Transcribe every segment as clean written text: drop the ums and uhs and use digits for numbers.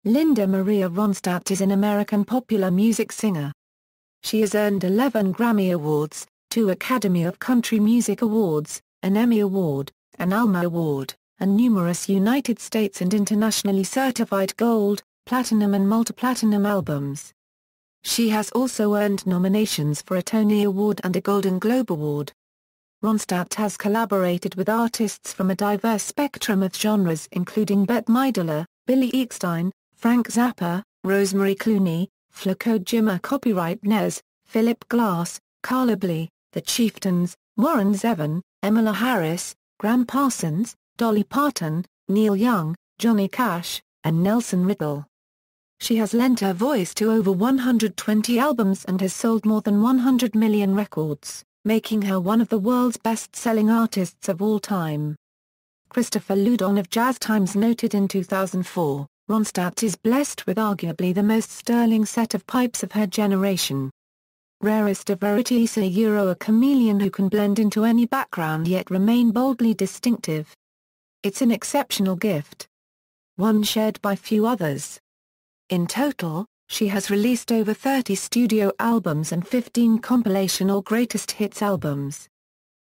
Linda Maria Ronstadt is an American popular music singer. She has earned 11 Grammy Awards, 2 Academy of Country Music Awards, an Emmy Award, an ALMA Award, and numerous United States and internationally certified gold, platinum and multiplatinum albums. She has also earned nominations for a Tony Award and a Golden Globe Award. Ronstadt has collaborated with artists from a diverse spectrum of genres including Bette Midler, Billy Eckstine, Frank Zappa, Rosemary Clooney, Flaco Jiménez, Philip Glass, Carla Bley, The Chieftains, Warren Zevon, Emmylou Harris, Graham Parsons, Dolly Parton, Neil Young, Johnny Cash, and Nelson Riddle. She has lent her voice to over 120 albums and has sold more than 100 million records, making her one of the world's best-selling artists of all time. Christopher Loudon of Jazz Times noted in 2004, Ronstadt is blessed with arguably the most sterling set of pipes of her generation. Rarest of rarities, a chameleon who can blend into any background yet remain boldly distinctive. It's an exceptional gift. One shared by few others. In total, she has released over 30 studio albums and 15 compilation or greatest hits albums.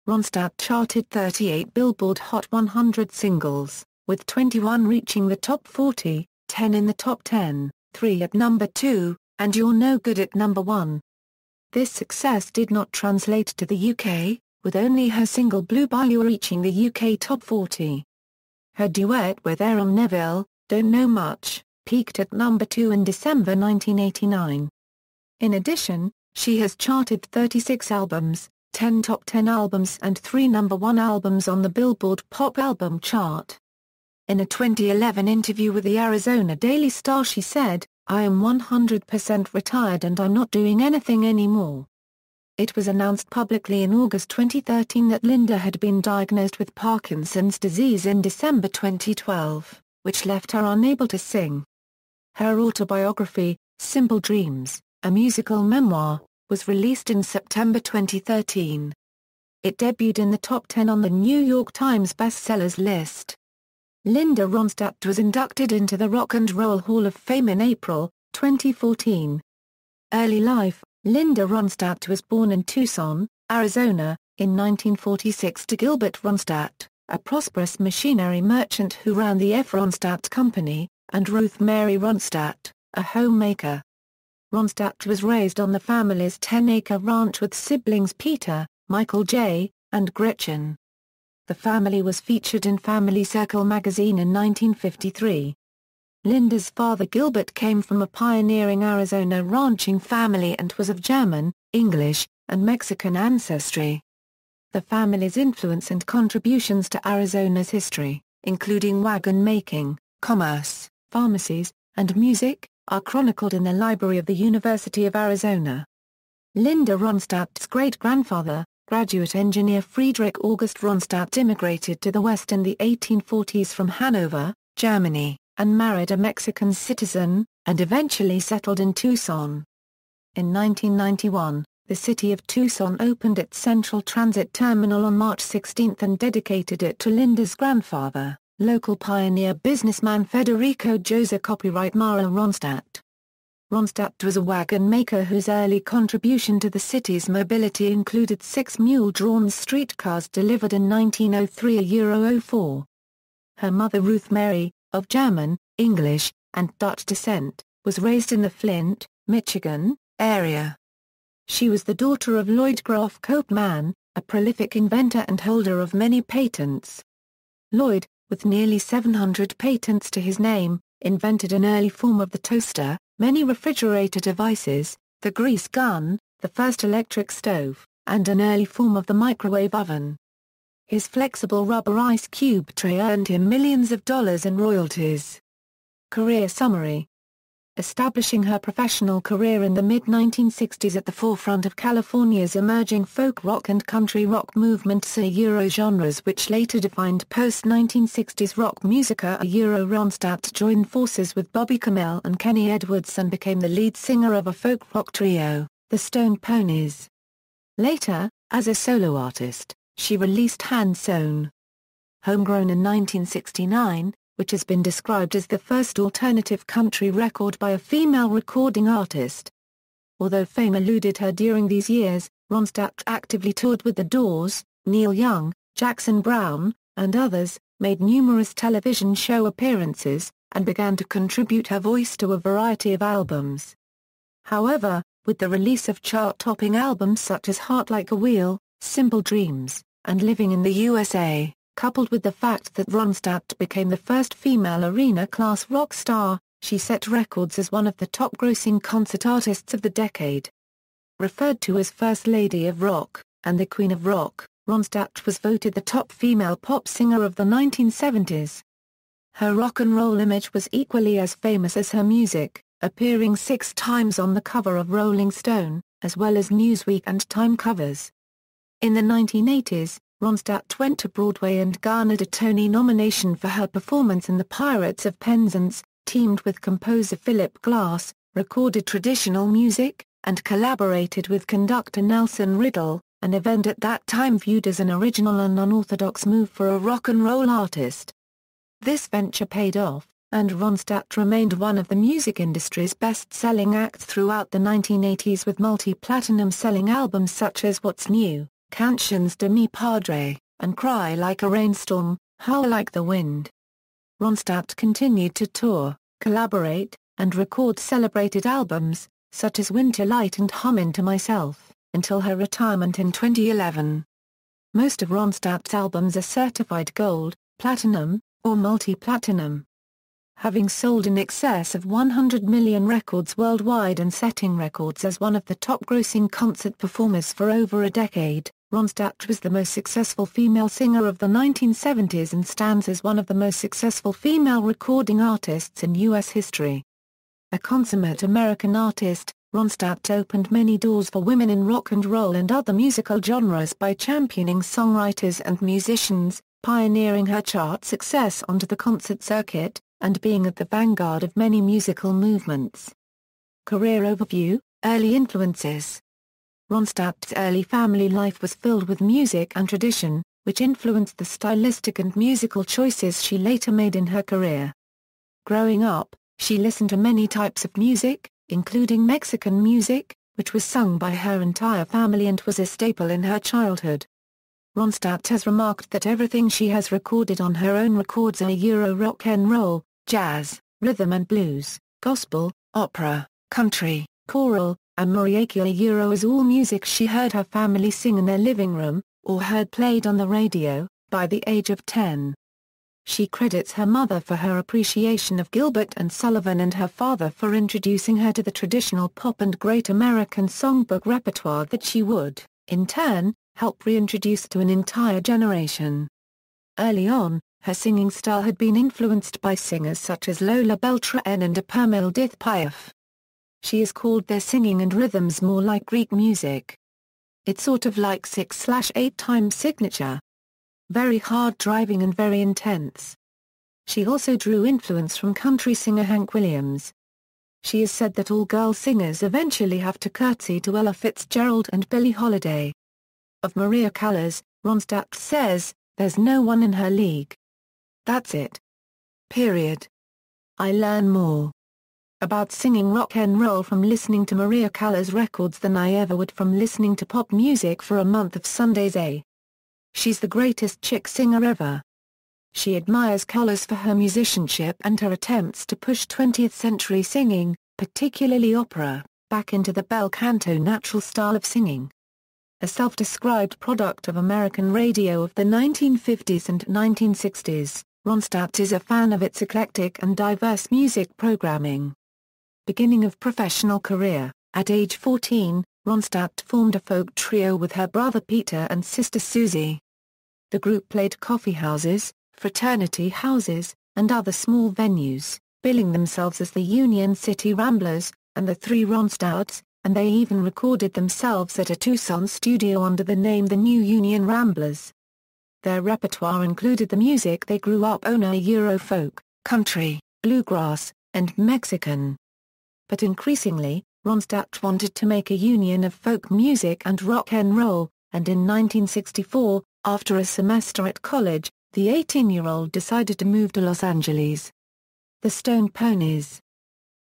Ronstadt charted 38 Billboard Hot 100 singles, with 21 reaching the top 40, 10 in the top 10, 3 at number 2, and You're No Good at number 1. This success did not translate to the UK, with only her single Blue Bayou reaching the UK top 40. Her duet with Aaron Neville, Don't Know Much, peaked at number 2 in December 1989. In addition, she has charted 36 albums, 10 top 10 albums and 3 number 1 albums on the Billboard Pop Album chart. In a 2011 interview with the Arizona Daily Star she said, "I am 100% retired and I'm not doing anything anymore." It was announced publicly in August 2013 that Linda had been diagnosed with Parkinson's disease in December 2012, which left her unable to sing. Her autobiography, Simple Dreams, a musical memoir, was released in September 2013. It debuted in the top 10 on the New York Times bestsellers list. Linda Ronstadt was inducted into the Rock and Roll Hall of Fame in April 2014. Early life: Linda Ronstadt was born in Tucson, Arizona, in 1946 to Gilbert Ronstadt, a prosperous machinery merchant who ran the F. Ronstadt Company, and Ruth Mary Ronstadt, a homemaker. Ronstadt was raised on the family's 10-acre ranch with siblings Peter, Michael J., and Gretchen. The family was featured in Family Circle magazine in 1953. Linda's father Gilbert came from a pioneering Arizona ranching family and was of German, English, and Mexican ancestry. The family's influence and contributions to Arizona's history, including wagon making, commerce, pharmacies, and music, are chronicled in the library of the University of Arizona. Linda Ronstadt's great-grandfather, graduate engineer Friedrich August Ronstadt, immigrated to the West in the 1840s from Hanover, Germany, and married a Mexican citizen, and eventually settled in Tucson. In 1991, the city of Tucson opened its Central Transit Terminal on March 16 and dedicated it to Linda's grandfather, local pioneer businessman Federico Jose copyright Maria Ronstadt. Ronstadt was a wagon maker whose early contribution to the city's mobility included 6 mule-drawn streetcars delivered in 1903-04. Her mother Ruth Mary, of German, English, and Dutch descent, was raised in the Flint, Michigan, area. She was the daughter of Lloyd Graf Copeman, a prolific inventor and holder of many patents. Lloyd, with nearly 700 patents to his name, invented an early form of the toaster, many refrigerator devices, the grease gun, the first electric stove, and an early form of the microwave oven. His flexible rubber ice cube tray earned him millions of dollars in royalties. Career summary: establishing her professional career in the mid-1960s at the forefront of California's emerging folk rock and country rock movement genres which later defined post-1960s rock music. Ronstadt joined forces with Bobby Camille and Kenny Edwards and became the lead singer of a folk rock trio, the Stone Ponies. Later, as a solo artist, she released Hand Sewn. Homegrown in 1969, which has been described as the first alternative country record by a female recording artist. Although fame eluded her during these years, Ronstadt actively toured with The Doors, Neil Young, Jackson Browne, and others, made numerous television show appearances, and began to contribute her voice to a variety of albums. However, with the release of chart-topping albums such as Heart Like a Wheel, Simple Dreams, and Living in the USA, coupled with the fact that Ronstadt became the first female arena-class rock star, she set records as one of the top-grossing concert artists of the decade. Referred to as First Lady of Rock, and the Queen of Rock, Ronstadt was voted the top female pop singer of the 1970s. Her rock and roll image was equally as famous as her music, appearing 6 times on the cover of Rolling Stone, as well as Newsweek and Time covers. In the 1980s, Ronstadt went to Broadway and garnered a Tony nomination for her performance in The Pirates of Penzance, teamed with composer Philip Glass, recorded traditional music, and collaborated with conductor Nelson Riddle, an event at that time viewed as an original and unorthodox move for a rock and roll artist. This venture paid off, and Ronstadt remained one of the music industry's best-selling acts throughout the 1980s with multi-platinum selling albums such as What's New, Canciones de Mi Padre, and Cry Like a Rainstorm, Howl Like the Wind. Ronstadt continued to tour, collaborate, and record celebrated albums, such as Winter Light and Hummin' to Myself, until her retirement in 2011. Most of Ronstadt's albums are certified gold, platinum, or multi-platinum. Having sold in excess of 100 million records worldwide and setting records as one of the top-grossing concert performers for over a decade, Ronstadt was the most successful female singer of the 1970s and stands as one of the most successful female recording artists in U.S. history. A consummate American artist, Ronstadt opened many doors for women in rock and roll and other musical genres by championing songwriters and musicians, pioneering her chart success onto the concert circuit, and being at the vanguard of many musical movements. Career overview, early influences. Ronstadt's early family life was filled with music and tradition, which influenced the stylistic and musical choices she later made in her career. Growing up, she listened to many types of music, including Mexican music, which was sung by her entire family and was a staple in her childhood. Ronstadt has remarked that everything she has recorded on her own records are Euro rock and roll, jazz, rhythm and blues, gospel, opera, country, choral, and mariachi. Euro is all music she heard her family sing in their living room, or heard played on the radio, by the age of 10. She credits her mother for her appreciation of Gilbert and Sullivan and her father for introducing her to the traditional pop and great American songbook repertoire that she would, in turn, help reintroduce to an entire generation. Early on, her singing style had been influenced by singers such as Lola Beltrán and Apurmil Dith Piaf. She has called their singing and rhythms more like Greek music. It's sort of like 6/8 time signature. Very hard driving and very intense. She also drew influence from country singer Hank Williams. She has said that all girl singers eventually have to curtsy to Ella Fitzgerald and Billie Holiday. Of Maria Callas, Ronstadt says, "There's no one in her league. That's it. Period. I learn more about singing rock and roll from listening to Maria Callas' records than I ever would from listening to pop music for a month of Sundays. She's the greatest chick singer ever." She admires Callas for her musicianship and her attempts to push 20th century singing, particularly opera, back into the bel canto natural style of singing. A self-described product of American radio of the 1950s and 1960s, Ronstadt is a fan of its eclectic and diverse music programming. Beginning of professional career, at age 14, Ronstadt formed a folk trio with her brother Peter and sister Susie. The group played coffeehouses, fraternity houses, and other small venues, billing themselves as the Union City Ramblers, and the Three Ronstadts, and they even recorded themselves at a Tucson studio under the name The New Union Ramblers. Their repertoire included the music they grew up on: Euro folk, country, bluegrass, and Mexican. But increasingly, Ronstadt wanted to make a union of folk music and rock and roll, and in 1964, after a semester at college, the 18-year-old decided to move to Los Angeles. The Stone Ponies.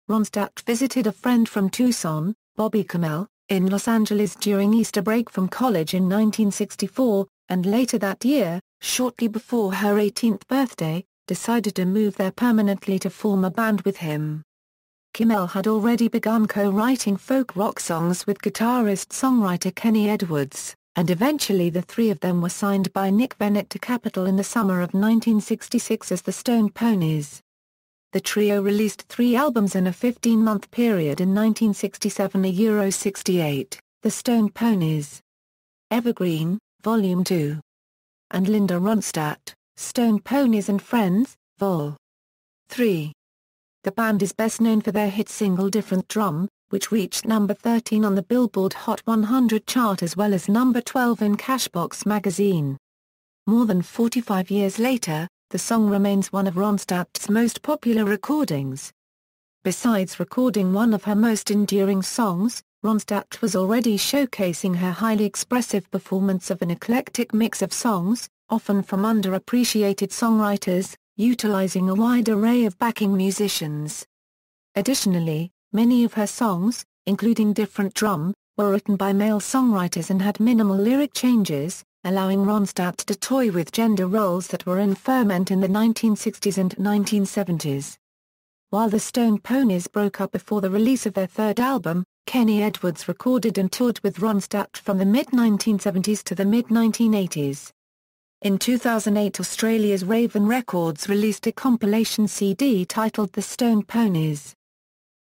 Ronstadt visited a friend from Tucson, Bobby Camel, in Los Angeles during Easter break from college in 1964, and later that year, shortly before her 18th birthday, decided to move there permanently to form a band with him. Camel had already begun co-writing folk rock songs with guitarist-songwriter Kenny Edwards, and eventually the three of them were signed by Nick Bennett to Capitol in the summer of 1966 as the Stone Ponies. The trio released 3 albums in a 15-month period in 1967–68, The Stone Ponies, Evergreen, Volume 2, and Linda Ronstadt, Stone Ponies and Friends, Vol. 3. The band is best known for their hit single Different Drum, which reached number 13 on the Billboard Hot 100 chart as well as number 12 in Cashbox magazine. More than 45 years later, the song remains one of Ronstadt's most popular recordings. Besides recording one of her most enduring songs, Ronstadt was already showcasing her highly expressive performance of an eclectic mix of songs, often from underappreciated songwriters, utilizing a wide array of backing musicians. Additionally, many of her songs, including Different Drum, were written by male songwriters and had minimal lyric changes, allowing Ronstadt to toy with gender roles that were in ferment in the 1960s and 1970s. While the Stone Ponies broke up before the release of their third album, Kenny Edwards recorded and toured with Ronstadt from the mid-1970s to the mid-1980s. In 2008, Australia's Raven Records released a compilation CD titled The Stone Ponies.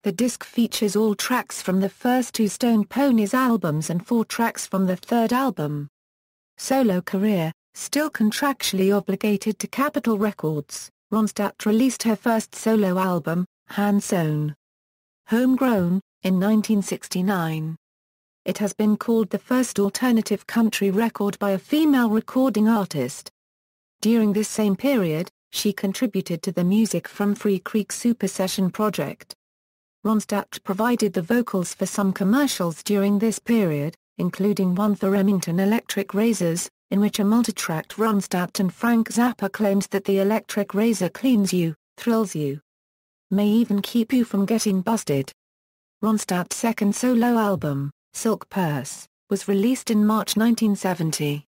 The disc features all tracks from the first 2 Stone Ponies albums and 4 tracks from the third album. Solo career. Still contractually obligated to Capitol Records, Ronstadt released her first solo album, Hand Sewn Homegrown, in 1969. It has been called the first alternative country record by a female recording artist. During this same period, she contributed to the music from Free Creek Super Session project. Ronstadt provided the vocals for some commercials during this period, including one for Remington Electric Razors, in which a multitracked Ronstadt and Frank Zappa claims that the electric razor cleans you, thrills you, may even keep you from getting busted. Ronstadt's second solo album, Silk Purse, was released in March 1970.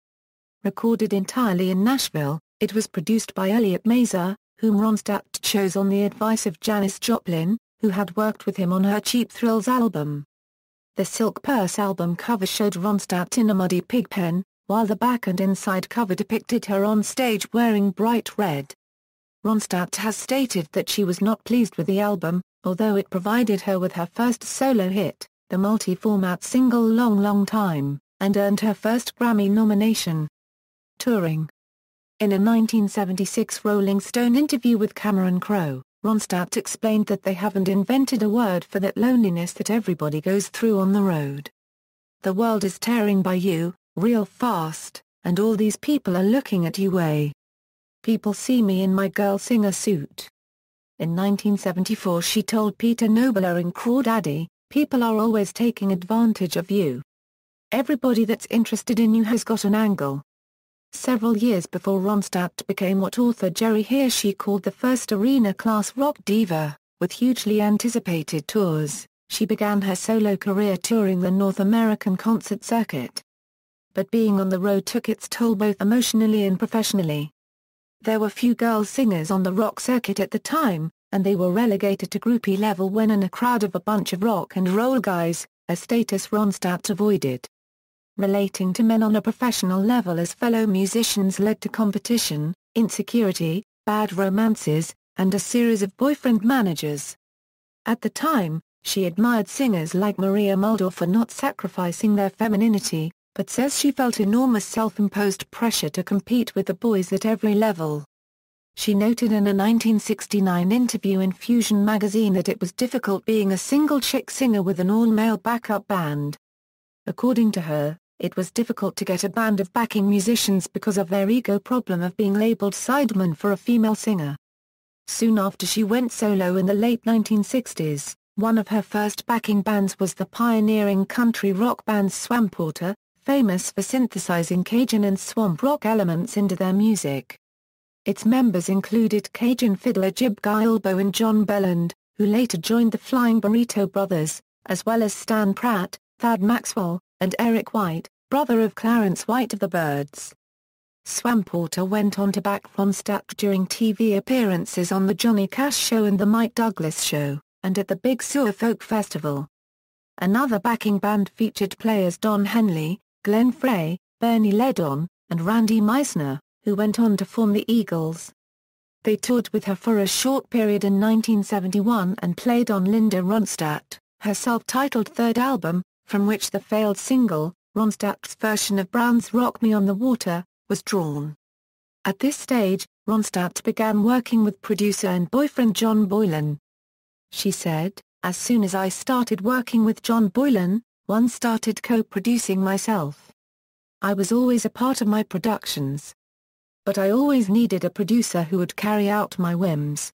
Recorded entirely in Nashville, it was produced by Elliot Mazur, whom Ronstadt chose on the advice of Janis Joplin, who had worked with him on her Cheap Thrills album. The Silk Purse album cover showed Ronstadt in a muddy pig pen, while the back and inside cover depicted her on stage wearing bright red. Ronstadt has stated that she was not pleased with the album, although it provided her with her first solo hit, the multi-format single Long Long Time, and earned her first Grammy nomination. Touring. In a 1976 Rolling Stone interview with Cameron Crowe, Ronstadt explained that they haven't invented a word for that loneliness that everybody goes through on the road. The world is tearing by you, real fast, and all these people are looking at you way. People see me in my girl singer suit. In 1974 she told Peter Nobler in Crawdaddy, people are always taking advantage of you. Everybody that's interested in you has got an angle. Several years before Ronstadt became what author Jerry Hershey called the first arena-class rock diva, with hugely anticipated tours, she began her solo career touring the North American concert circuit. But being on the road took its toll both emotionally and professionally. There were few girl singers on the rock circuit at the time, and they were relegated to groupie level when in a crowd of a bunch of rock and roll guys, a status Ronstadt avoided. Relating to men on a professional level as fellow musicians led to competition, insecurity, bad romances, and a series of boyfriend managers. At the time, she admired singers like Maria Muldaur for not sacrificing their femininity, but says she felt enormous self-imposed pressure to compete with the boys at every level. She noted in a 1969 interview in Fusion magazine that it was difficult being a single chick singer with an all-male backup band. According to her, it was difficult to get a band of backing musicians because of their ego problem of being labeled sideman for a female singer. Soon after she went solo in the late 1960s, one of her first backing bands was the pioneering country rock band Swampwater, famous for synthesizing Cajun and swamp rock elements into their music. Its members included Cajun fiddler Jib Guilbeau and John Belland, who later joined the Flying Burrito Brothers, as well as Stan Pratt, Thad Maxwell, and Eric White, brother of Clarence White of the Byrds. Swampwater went on to back Ronstadt during TV appearances on The Johnny Cash Show and The Mike Douglas Show, and at the Big Sur Folk Festival. Another backing band featured players Don Henley, Glenn Frey, Bernie Leadon, and Randy Meisner, who went on to form the Eagles. They toured with her for a short period in 1971 and played on Linda Ronstadt, her self-titled third album, from which the failed single, Ronstadt's version of Brown's Rock Me on the Water, was drawn. At this stage, Ronstadt began working with producer and boyfriend John Boylan. She said, "As soon as I started working with John Boylan, one started co-producing myself. I was always a part of my productions. But I always needed a producer who would carry out my whims."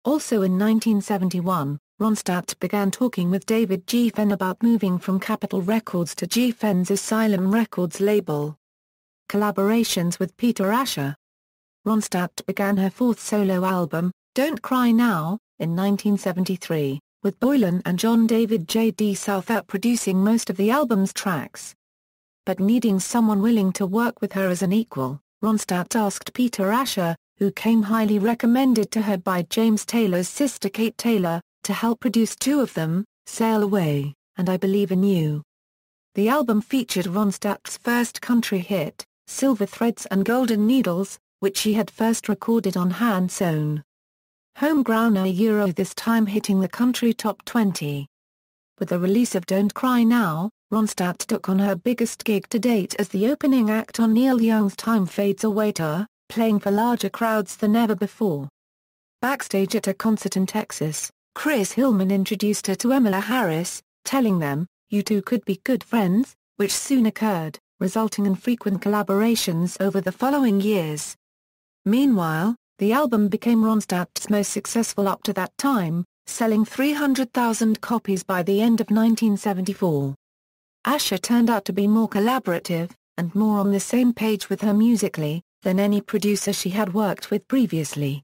Also in 1971, Ronstadt began talking with David Geffen about moving from Capitol Records to Geffen's Asylum Records label. Collaborations with Peter Asher. Ronstadt began her fourth solo album, Don't Cry Now, in 1973, with Boylan and John David J.D. Southert producing most of the album's tracks. But needing someone willing to work with her as an equal, Ronstadt asked Peter Asher, who came highly recommended to her by James Taylor's sister Kate Taylor, to help produce two of them, Sail Away, and I Believe in You. The album featured Ronstadt's first country hit, Silver Threads and Golden Needles, which she had first recorded on Hand Sewn. Homegrown this time hitting the country top 20. With the release of Don't Cry Now, Ronstadt took on her biggest gig to date as the opening act on Neil Young's Time Fades Away tour, playing for larger crowds than ever before. Backstage at a concert in Texas, Chris Hillman introduced her to Emmylou Harris, telling them, "You two could be good friends," which soon occurred, resulting in frequent collaborations over the following years. Meanwhile, the album became Ronstadt's most successful up to that time, selling 300,000 copies by the end of 1974. Asher turned out to be more collaborative, and more on the same page with her musically, than any producer she had worked with previously.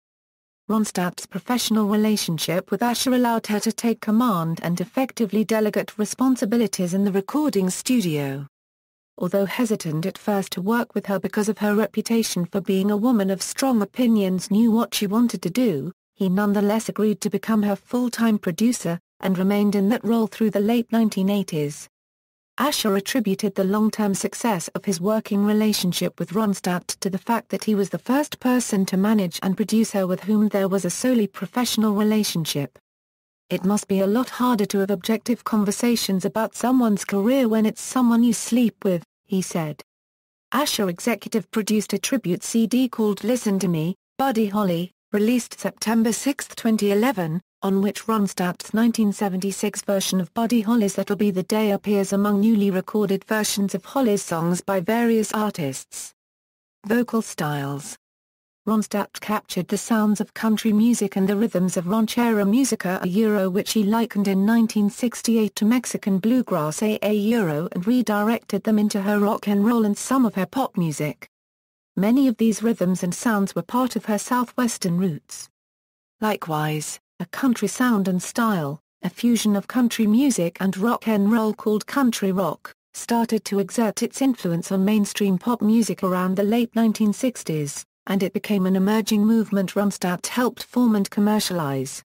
Ronstadt's professional relationship with Asher allowed her to take command and effectively delegate responsibilities in the recording studio. Although hesitant at first to work with her because of her reputation for being a woman of strong opinions knew what she wanted to do, he nonetheless agreed to become her full-time producer, and remained in that role through the late 1980s. Asher attributed the long-term success of his working relationship with Ronstadt to the fact that he was the first person to manage and produce her with whom there was a solely professional relationship. "It must be a lot harder to have objective conversations about someone's career when it's someone you sleep with," he said. Asher executive produced a tribute CD called Listen to Me, Buddy Holly, released September 6, 2011, on which Ronstadt's 1976 version of Buddy Holly's That'll Be the Day appears among newly recorded versions of Holly's songs by various artists. Vocal styles. Ronstadt captured the sounds of country music and the rhythms of ranchera musica which he likened in 1968 to Mexican bluegrass and redirected them into her rock and roll and some of her pop music. Many of these rhythms and sounds were part of her southwestern roots. Likewise, a country sound and style, a fusion of country music and rock and roll called country rock, started to exert its influence on mainstream pop music around the late 1960s, and it became an emerging movement Ronstadt helped form and commercialize.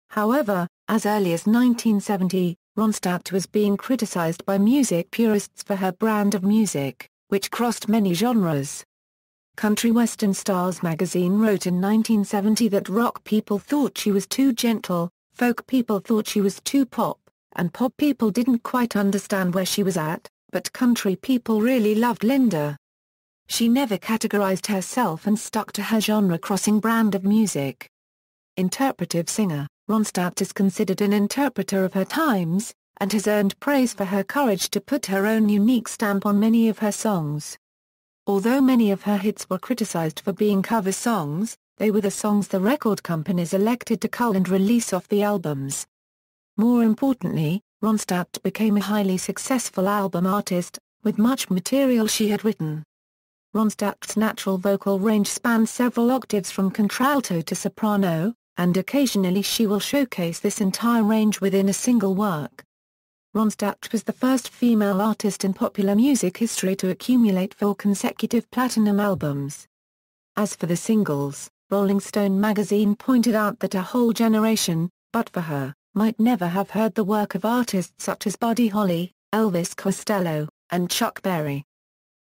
However, as early as 1970, Ronstadt was being criticized by music purists for her brand of music, which crossed many genres. Country Western Stars magazine wrote in 1970 that rock people thought she was too gentle, folk people thought she was too pop, and pop people didn't quite understand where she was at, but country people really loved Linda. She never categorized herself and stuck to her genre-crossing brand of music. Interpretive singer, Ronstadt is considered an interpreter of her times, and has earned praise for her courage to put her own unique stamp on many of her songs. Although many of her hits were criticized for being cover songs, they were the songs the record companies elected to cull and release off the albums. More importantly, Ronstadt became a highly successful album artist, with much material she had written. Ronstadt's natural vocal range spans several octaves from contralto to soprano, and occasionally she will showcase this entire range within a single work. Ronstadt was the first female artist in popular music history to accumulate 4 consecutive platinum albums. As for the singles, Rolling Stone magazine pointed out that a whole generation, but for her, might never have heard the work of artists such as Buddy Holly, Elvis Costello, and Chuck Berry.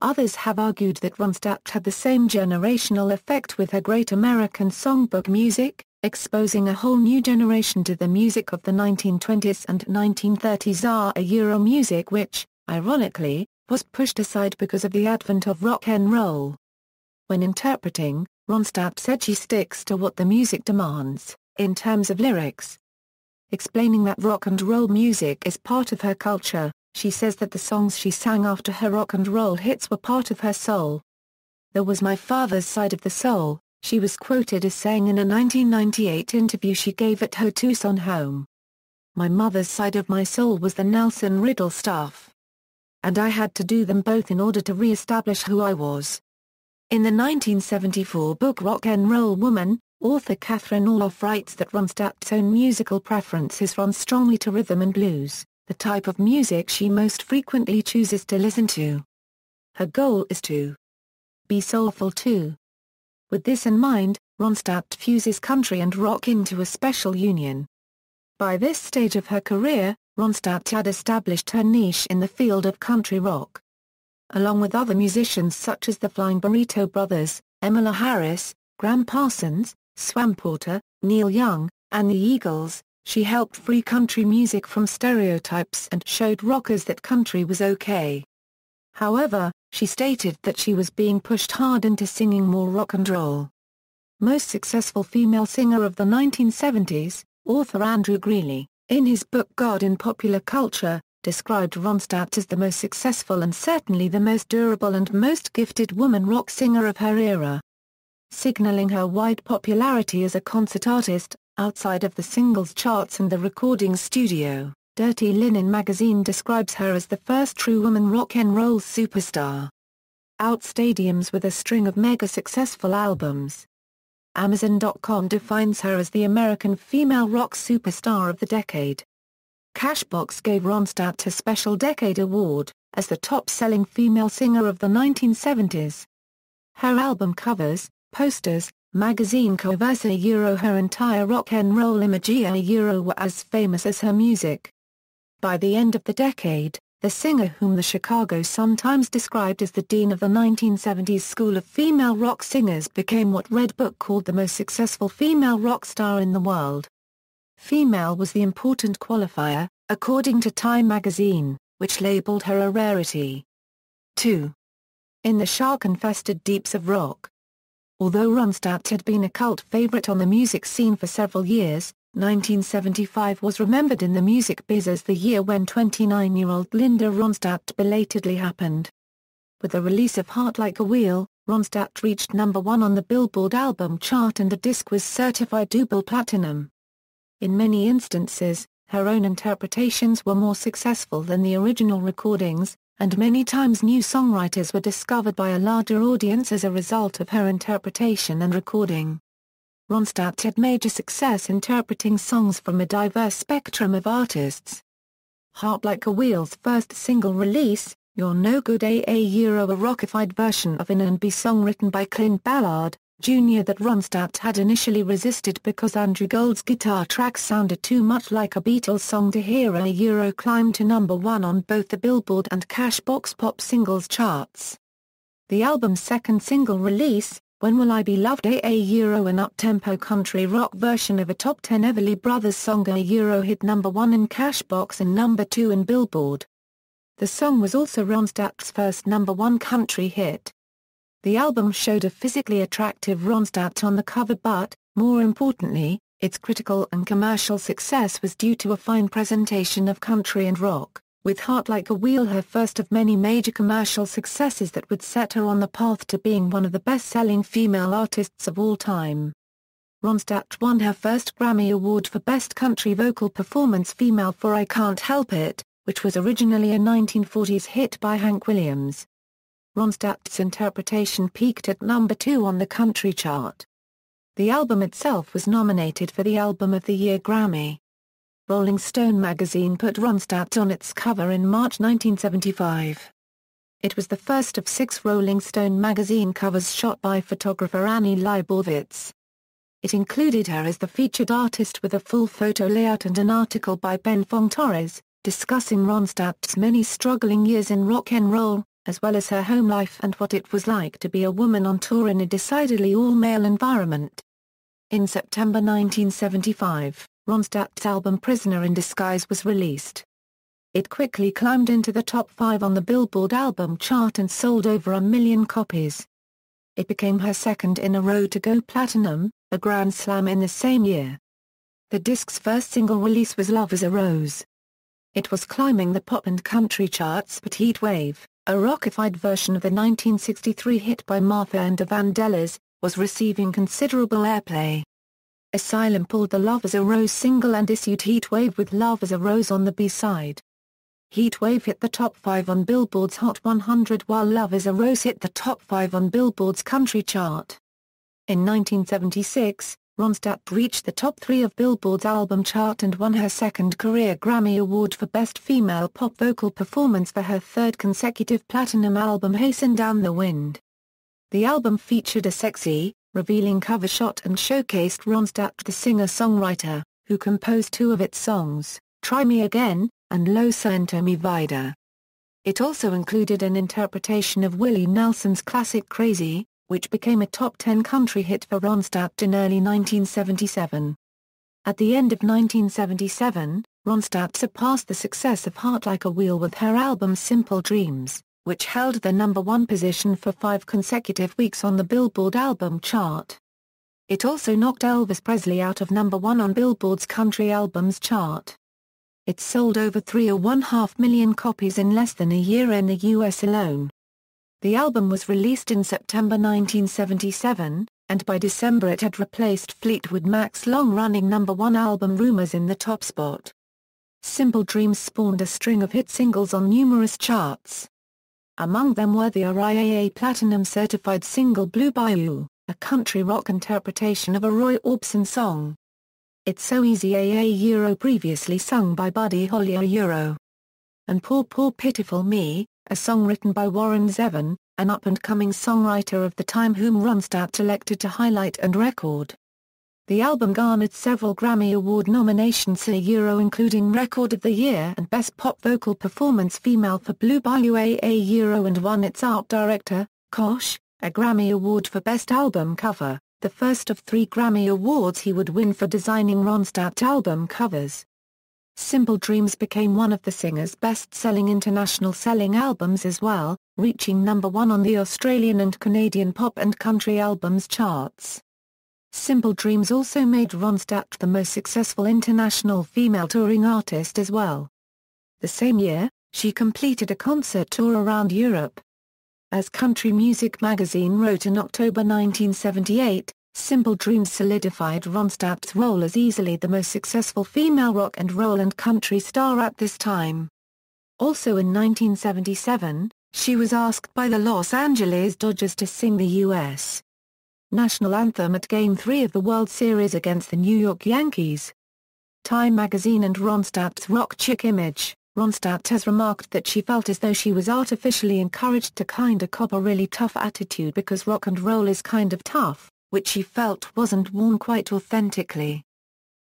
Others have argued that Ronstadt had the same generational effect with her Great American Songbook music, exposing a whole new generation to the music of the 1920s and 1930s Euro music which, ironically, was pushed aside because of the advent of rock and roll. When interpreting, Ronstadt said she sticks to what the music demands, in terms of lyrics. Explaining that rock and roll music is part of her culture, she says that the songs she sang after her rock and roll hits were part of her soul. "There was my father's side of the soul," she was quoted as saying in a 1998 interview she gave at her Tucson home. "My mother's side of my soul was the Nelson Riddle stuff. And I had to do them both in order to re-establish who I was." In the 1974 book Rock and Roll Woman, author Catherine Orloff writes that Ronstadt's own musical preferences run strongly to rhythm and blues, the type of music she most frequently chooses to listen to. Her goal is to be soulful too. With this in mind, Ronstadt fuses country and rock into a special union. By this stage of her career, Ronstadt had established her niche in the field of country rock. Along with other musicians such as the Flying Burrito Brothers, Emmylou Harris, Gram Parsons, Swampwater, Neil Young, and the Eagles, she helped free country music from stereotypes and showed rockers that country was okay. However, she stated that she was being pushed hard into singing more rock and roll. Most successful female singer of the 1970s, author Andrew Greeley, in his book God in Popular Culture, described Ronstadt as the most successful and certainly the most durable and most gifted woman rock singer of her era. Signaling her wide popularity as a concert artist, outside of the singles charts and the recording studio, Dirty Linen magazine describes her as the first true woman rock and roll superstar. Out stadiums with a string of mega-successful albums. Amazon.com defines her as the American female rock superstar of the decade. Cashbox gave Ronstadt a special Decade Award, as the top-selling female singer of the 1970s. Her album covers, posters, magazine covers her entire rock and roll imagery were as famous as her music. By the end of the decade, the singer whom the Chicago Sun-Times described as the dean of the 1970s school of female rock singers became what Red Book called the most successful female rock star in the world. Female was the important qualifier, according to Time magazine, which labeled her a rarity. 2. In the shark-infested deeps of rock. Although Ronstadt had been a cult favorite on the music scene for several years, 1975 was remembered in the music biz as the year when 29-year-old Linda Ronstadt belatedly happened. With the release of Heart Like a Wheel, Ronstadt reached #1 on the Billboard album chart and the disc was certified double platinum. In many instances, her own interpretations were more successful than the original recordings, and many times new songwriters were discovered by a larger audience as a result of her interpretation and recording. Ronstadt had major success interpreting songs from a diverse spectrum of artists. Heart Like a Wheel's first single release, You're No Good a rockified version of an R&B song written by Clint Ballard, Jr. that Ronstadt had initially resisted because Andrew Gold's guitar tracks sounded too much like a Beatles song to hear climbed to #1 on both the Billboard and Cashbox Pop Singles charts. The album's second single release, When Will I Be Loved an up-tempo country rock version of a top 10 Everly Brothers song hit #1 in Cashbox and #2 in Billboard. The song was also Ronstadt's first #1 country hit. The album showed a physically attractive Ronstadt on the cover but, more importantly, its critical and commercial success was due to a fine presentation of country and rock, with Heart Like a Wheel her first of many major commercial successes that would set her on the path to being one of the best-selling female artists of all time. Ronstadt won her first Grammy Award for Best Country Vocal Performance Female for I Can't Help It, which was originally a 1940s hit by Hank Williams. Ronstadt's interpretation peaked at number 2 on the country chart. The album itself was nominated for the Album of the Year Grammy. Rolling Stone magazine put Ronstadt on its cover in March 1975. It was the first of 6 Rolling Stone magazine covers shot by photographer Annie Leibovitz. It included her as the featured artist with a full photo layout and an article by Ben Fong Torres, discussing Ronstadt's many struggling years in rock and roll, as well as her home life and what it was like to be a woman on tour in a decidedly all-male environment. In September 1975, Ronstadt's album Prisoner in Disguise was released. It quickly climbed into the top 5 on the Billboard album chart and sold over 1 million copies. It became her second in a row to go platinum, a grand slam in the same year. The disc's first single release was Love is a Rose. It was climbing the pop and country charts, but Heat Wave, a rockified version of the 1963 hit by Martha and the Vandellas, was receiving considerable airplay. Asylum pulled the Love is a Rose single and issued Heat Wave with Love is a Rose on the B-side. Heat Wave hit the top 5 on Billboard's Hot 100 while Love is a Rose hit the top 5 on Billboard's country chart. In 1976, Ronstadt reached the top 3 of Billboard's album chart and won her second career Grammy Award for Best Female Pop Vocal Performance for her third consecutive platinum album Hasten Down the Wind. The album featured a sexy, revealing cover shot and showcased Ronstadt the singer-songwriter, who composed 2 of its songs, Try Me Again, and Lo Siento Mi Vida. It also included an interpretation of Willie Nelson's classic Crazy, which became a top 10 country hit for Ronstadt in early 1977. At the end of 1977, Ronstadt surpassed the success of Heart Like a Wheel with her album Simple Dreams, which held the number 1 position for 5 consecutive weeks on the Billboard album chart. It also knocked Elvis Presley out of number 1 on Billboard's Country Albums chart. It sold over 3.5 million copies in less than a year in the US alone. The album was released in September 1977, and by December it had replaced Fleetwood Mac's long-running number 1 album Rumors in the top spot. Simple Dreams spawned a string of hit singles on numerous charts. Among them were the RIAA Platinum certified single Blue Bayou, a country rock interpretation of a Roy Orbison song. It's So Easy Euro previously sung by Buddy Holly Euro. And Poor Poor Pitiful Me, a song written by Warren Zevon, an up-and-coming songwriter of the time whom Ronstadt elected to highlight and record. The album garnered several Grammy Award nominations including Record of the Year and Best Pop Vocal Performance Female for Blue Bayou and won its art director, Kosh, a Grammy Award for Best Album Cover, the first of 3 Grammy Awards he would win for designing Ronstadt album covers. Simple Dreams became one of the singer's best-selling international selling albums as well, reaching number 1 on the Australian and Canadian pop and country albums charts. Simple Dreams also made Ronstadt the most successful international female touring artist as well. The same year, she completed a concert tour around Europe. As Country Music magazine wrote in October 1978, Simple Dreams solidified Ronstadt's role as easily the most successful female rock and roll and country star at this time. Also in 1977, she was asked by the Los Angeles Dodgers to sing the U.S. national anthem at Game 3 of the World Series against the New York Yankees. Time magazine and Ronstadt's rock chick image. Ronstadt has remarked that she felt as though she was artificially encouraged to kinda cop a really tough attitude because rock and roll is kind of tough, which she felt wasn't worn quite authentically.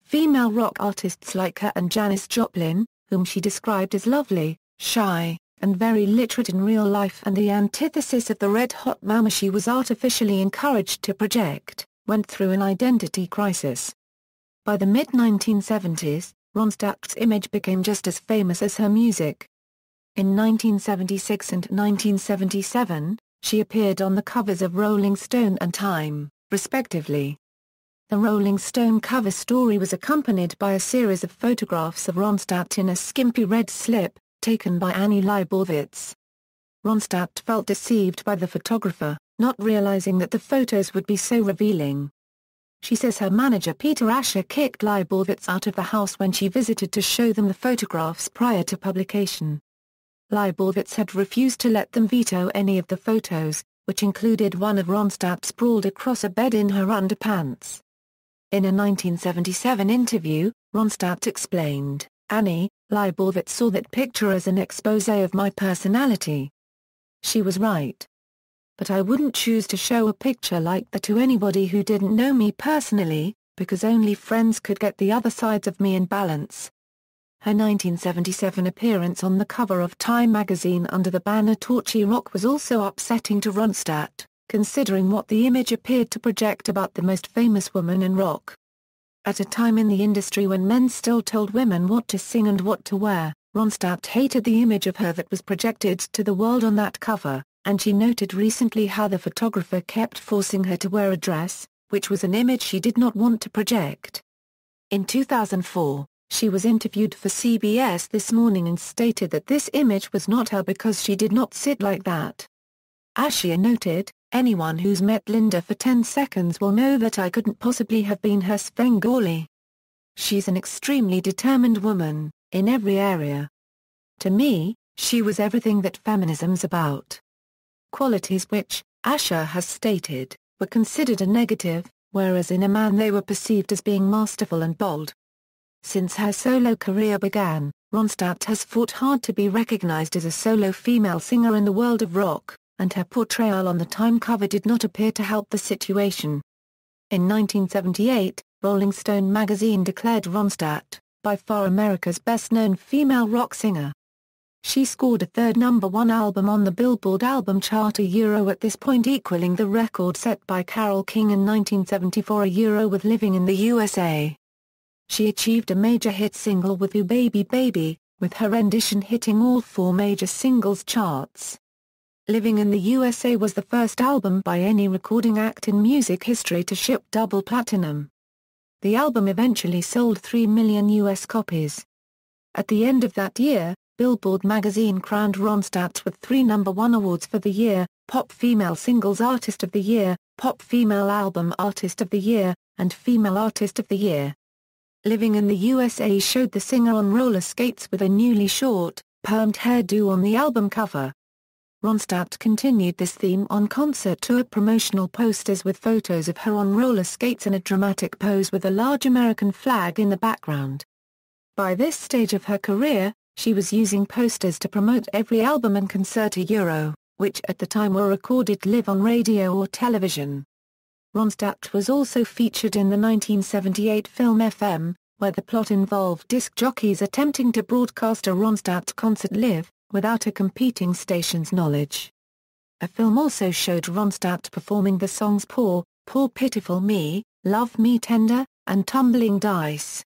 Female rock artists like her and Janis Joplin, whom she described as lovely, shy, and very literate in real life and the antithesis of the red-hot mama she was artificially encouraged to project, went through an identity crisis. By the mid-1970s, Ronstadt's image became just as famous as her music. In 1976 and 1977, she appeared on the covers of Rolling Stone and Time, respectively. The Rolling Stone cover story was accompanied by a series of photographs of Ronstadt in a skimpy red slip, taken by Annie Leibovitz. Ronstadt felt deceived by the photographer, not realizing that the photos would be so revealing. She says her manager Peter Asher kicked Leibovitz out of the house when she visited to show them the photographs prior to publication. Leibovitz had refused to let them veto any of the photos, which included one of Ronstadt sprawled across a bed in her underpants. In a 1977 interview, Ronstadt explained, "Annie, Leibovitz saw that picture as an exposé of my personality. She was right. But I wouldn't choose to show a picture like that to anybody who didn't know me personally, because only friends could get the other sides of me in balance." Her 1977 appearance on the cover of Time magazine under the banner Torchy Rock was also upsetting to Ronstadt, considering what the image appeared to project about the most famous woman in rock. At a time in the industry when men still told women what to sing and what to wear, Ronstadt hated the image of her that was projected to the world on that cover, and she noted recently how the photographer kept forcing her to wear a dress, which was an image she did not want to project. In 2004, she was interviewed for CBS This Morning and stated that this image was not her because she did not sit like that. Asher noted, "Anyone who's met Linda for 10 seconds will know that I couldn't possibly have been her Svengali. She's an extremely determined woman, in every area. To me, she was everything that feminism's about." Qualities which, Asher has stated, were considered a negative, whereas in a man they were perceived as being masterful and bold. Since her solo career began, Ronstadt has fought hard to be recognized as a solo female singer in the world of rock, and her portrayal on the Time cover did not appear to help the situation. In 1978, Rolling Stone magazine declared Ronstadt, by far America's best-known female rock singer. She scored a third #1 album on the Billboard album chart at this point equaling the record set by Carole King in 1974 with Living in the USA. She achieved a major hit single with Ooh Baby Baby, with her rendition hitting all 4 major singles charts. Living in the USA was the first album by any recording act in music history to ship double platinum. The album eventually sold 3 million US copies. At the end of that year, Billboard magazine crowned Ronstadt with 3 #1 awards for the year: Pop Female Singles Artist of the Year, Pop Female Album Artist of the Year, and Female Artist of the Year. Living in the USA showed the singer on roller skates with a newly short, permed hairdo on the album cover. Ronstadt continued this theme on concert tour promotional posters with photos of her on roller skates in a dramatic pose with a large American flag in the background. By this stage of her career, she was using posters to promote every album and concert which at the time were recorded live on radio or television. Ronstadt was also featured in the 1978 film FM, where the plot involved disc jockeys attempting to broadcast a Ronstadt concert live, without a competing station's knowledge. A film also showed Ronstadt performing the songs Poor, Poor Pitiful Me, Love Me Tender, and Tumbling Dice.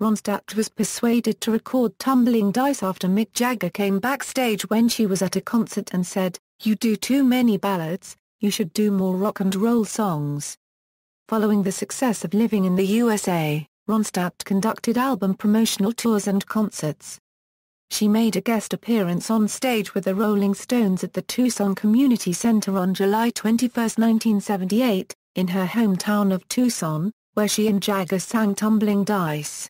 Ronstadt was persuaded to record Tumbling Dice after Mick Jagger came backstage when she was at a concert and said, "You do too many ballads, you should do more rock and roll songs." Following the success of Living in the USA, Ronstadt conducted album promotional tours and concerts. She made a guest appearance on stage with the Rolling Stones at the Tucson Community Center on July 21, 1978, in her hometown of Tucson, where she and Jagger sang Tumbling Dice.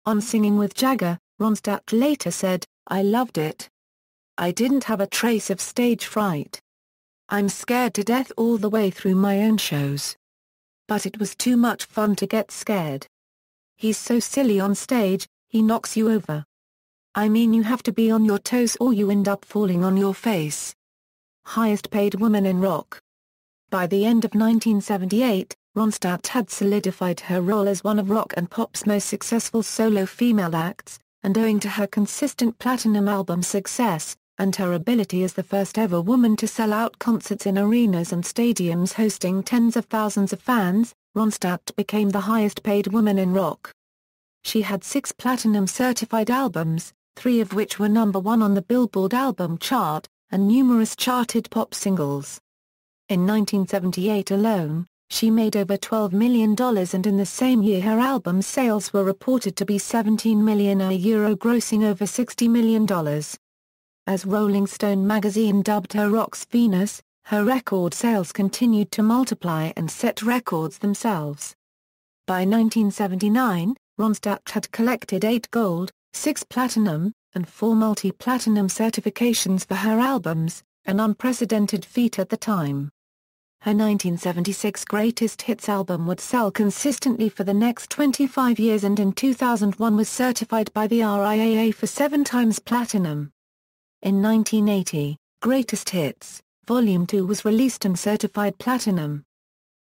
On Singing with Jagger, Ronstadt later said, "I loved it. I didn't have a trace of stage fright. I'm scared to death all the way through my own shows. But it was too much fun to get scared. He's so silly on stage, he knocks you over. I mean, you have to be on your toes or you end up falling on your face." Highest paid woman in rock. By the end of 1978, Ronstadt had solidified her role as one of rock and pop's most successful solo female acts, and owing to her consistent platinum album success, and her ability as the first ever woman to sell out concerts in arenas and stadiums hosting tens of thousands of fans, Ronstadt became the highest paid woman in rock. She had 6 platinum certified albums, 3 of which were #1 on the Billboard album chart, and numerous charted pop singles. In 1978 alone, she made over $12 million, and in the same year her album sales were reported to be €17 million, grossing over $60 million. As Rolling Stone magazine dubbed her Rock's Venus, her record sales continued to multiply and set records themselves. By 1979, Ronstadt had collected 8 gold, 6 platinum, and 4 multi-platinum certifications for her albums, an unprecedented feat at the time. Her 1976 Greatest Hits album would sell consistently for the next 25 years and in 2001 was certified by the RIAA for 7 times platinum. In 1980, Greatest Hits, Volume 2 was released and certified platinum.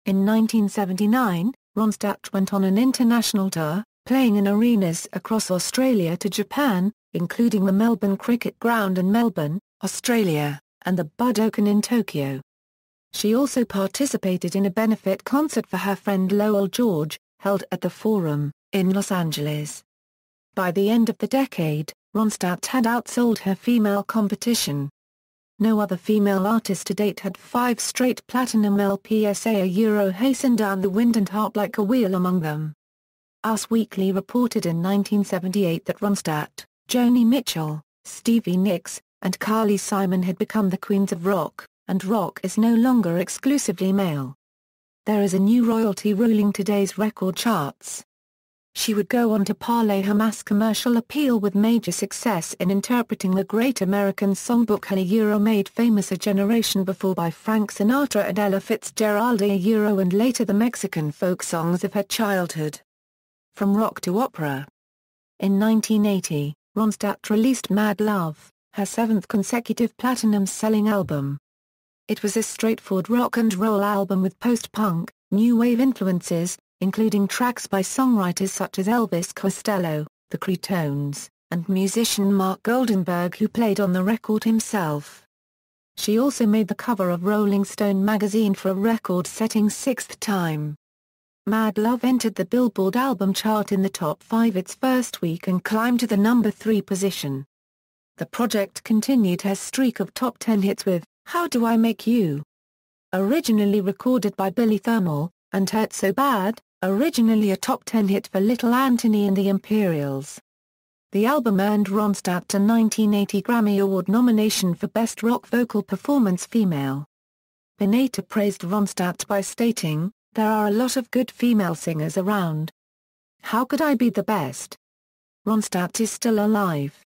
In 1979, Ronstadt went on an international tour, playing in arenas across Australia to Japan, including the Melbourne Cricket Ground in Melbourne, Australia, and the Budokan in Tokyo. She also participated in a benefit concert for her friend Lowell George, held at the Forum, in Los Angeles. By the end of the decade, Ronstadt had outsold her female competition. No other female artist to date had 5 straight platinum LPs. Hasten Down the Wind and Heart Like a Wheel among them. Us Weekly reported in 1978 that Ronstadt, Joni Mitchell, Stevie Nicks, and Carly Simon had become the queens of rock, and rock is no longer exclusively male. There is a new royalty ruling today's record charts. She would go on to parlay her mass commercial appeal with major success in interpreting the Great American Songbook made famous a generation before by Frank Sinatra and Ella Fitzgerald and later the Mexican folk songs of her childhood. From rock to opera. In 1980, Ronstadt released Mad Love, her 7th consecutive platinum-selling album. It was a straightforward rock and roll album with post-punk, new wave influences, including tracks by songwriters such as Elvis Costello, the Cretones, and musician Mark Goldenberg who played on the record himself. She also made the cover of Rolling Stone magazine for a record-setting 6th time. Mad Love entered the Billboard album chart in the top 5 its first week and climbed to the number 3 position. The project continued her streak of top 10 hits with How Do I Make You? Originally recorded by Billy Thermal, and Hurt So Bad, originally a top 10 hit for Little Anthony and the Imperials. The album earned Ronstadt a 1980 Grammy Award nomination for Best Rock Vocal Performance Female. Boneta praised Ronstadt by stating, "There are a lot of good female singers around. How could I be the best?" Ronstadt is still alive.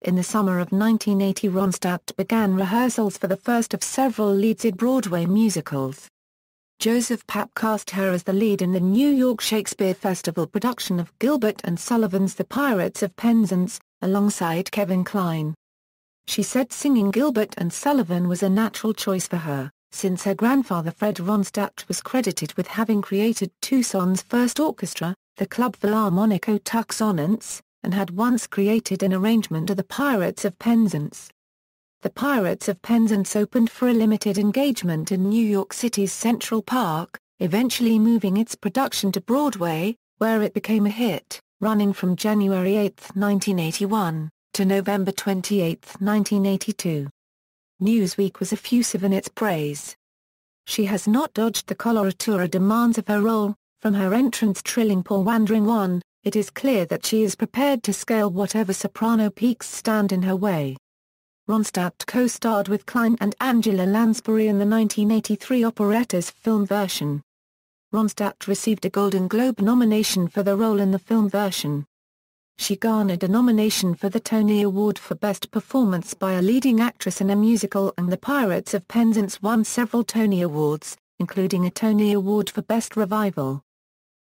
In the summer of 1980 Ronstadt began rehearsals for the first of several leads in Broadway musicals. Joseph Papp cast her as the lead in the New York Shakespeare Festival production of Gilbert and Sullivan's The Pirates of Penzance, alongside Kevin Kline. She said singing Gilbert and Sullivan was a natural choice for her, since her grandfather Fred Ronstadt was credited with having created Tucson's first orchestra, the Club Philharmonico Tucsonense, and had once created an arrangement of The Pirates of Penzance. The Pirates of Penzance opened for a limited engagement in New York City's Central Park, eventually moving its production to Broadway, where it became a hit, running from January 8, 1981, to November 28, 1982. Newsweek was effusive in its praise. She has not dodged the coloratura demands of her role. From her entrance trilling Poor Wandering One, it is clear that she is prepared to scale whatever soprano peaks stand in her way. Ronstadt co-starred with Kline and Angela Lansbury in the 1983 operetta's film version. Ronstadt received a Golden Globe nomination for the role in the film version. She garnered a nomination for the Tony Award for Best Performance by a Leading Actress in a Musical, and The Pirates of Penzance won several Tony Awards, including a Tony Award for Best Revival.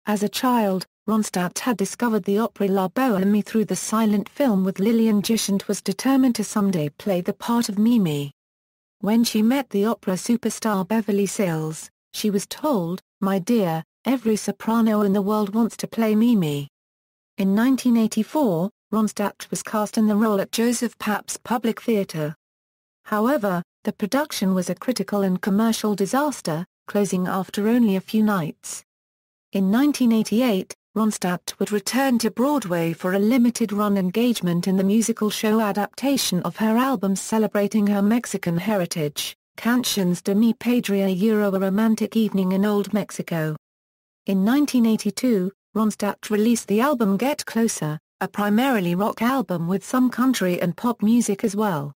As a child, Ronstadt had discovered the opera La Bohème through the silent film with Lillian Gish and was determined to someday play the part of Mimi. When she met the opera superstar Beverly Sills, she was told, "My dear, every soprano in the world wants to play Mimi." In 1984, Ronstadt was cast in the role at Joseph Papp's Public Theatre. However, the production was a critical and commercial disaster, closing after only a few nights. In 1988, Ronstadt would return to Broadway for a limited-run engagement in the musical show adaptation of her album celebrating her Mexican heritage, Canciones de mi Patria A Romantic Evening in Old Mexico. In 1982, Ronstadt released the album Get Closer, a primarily rock album with some country and pop music as well.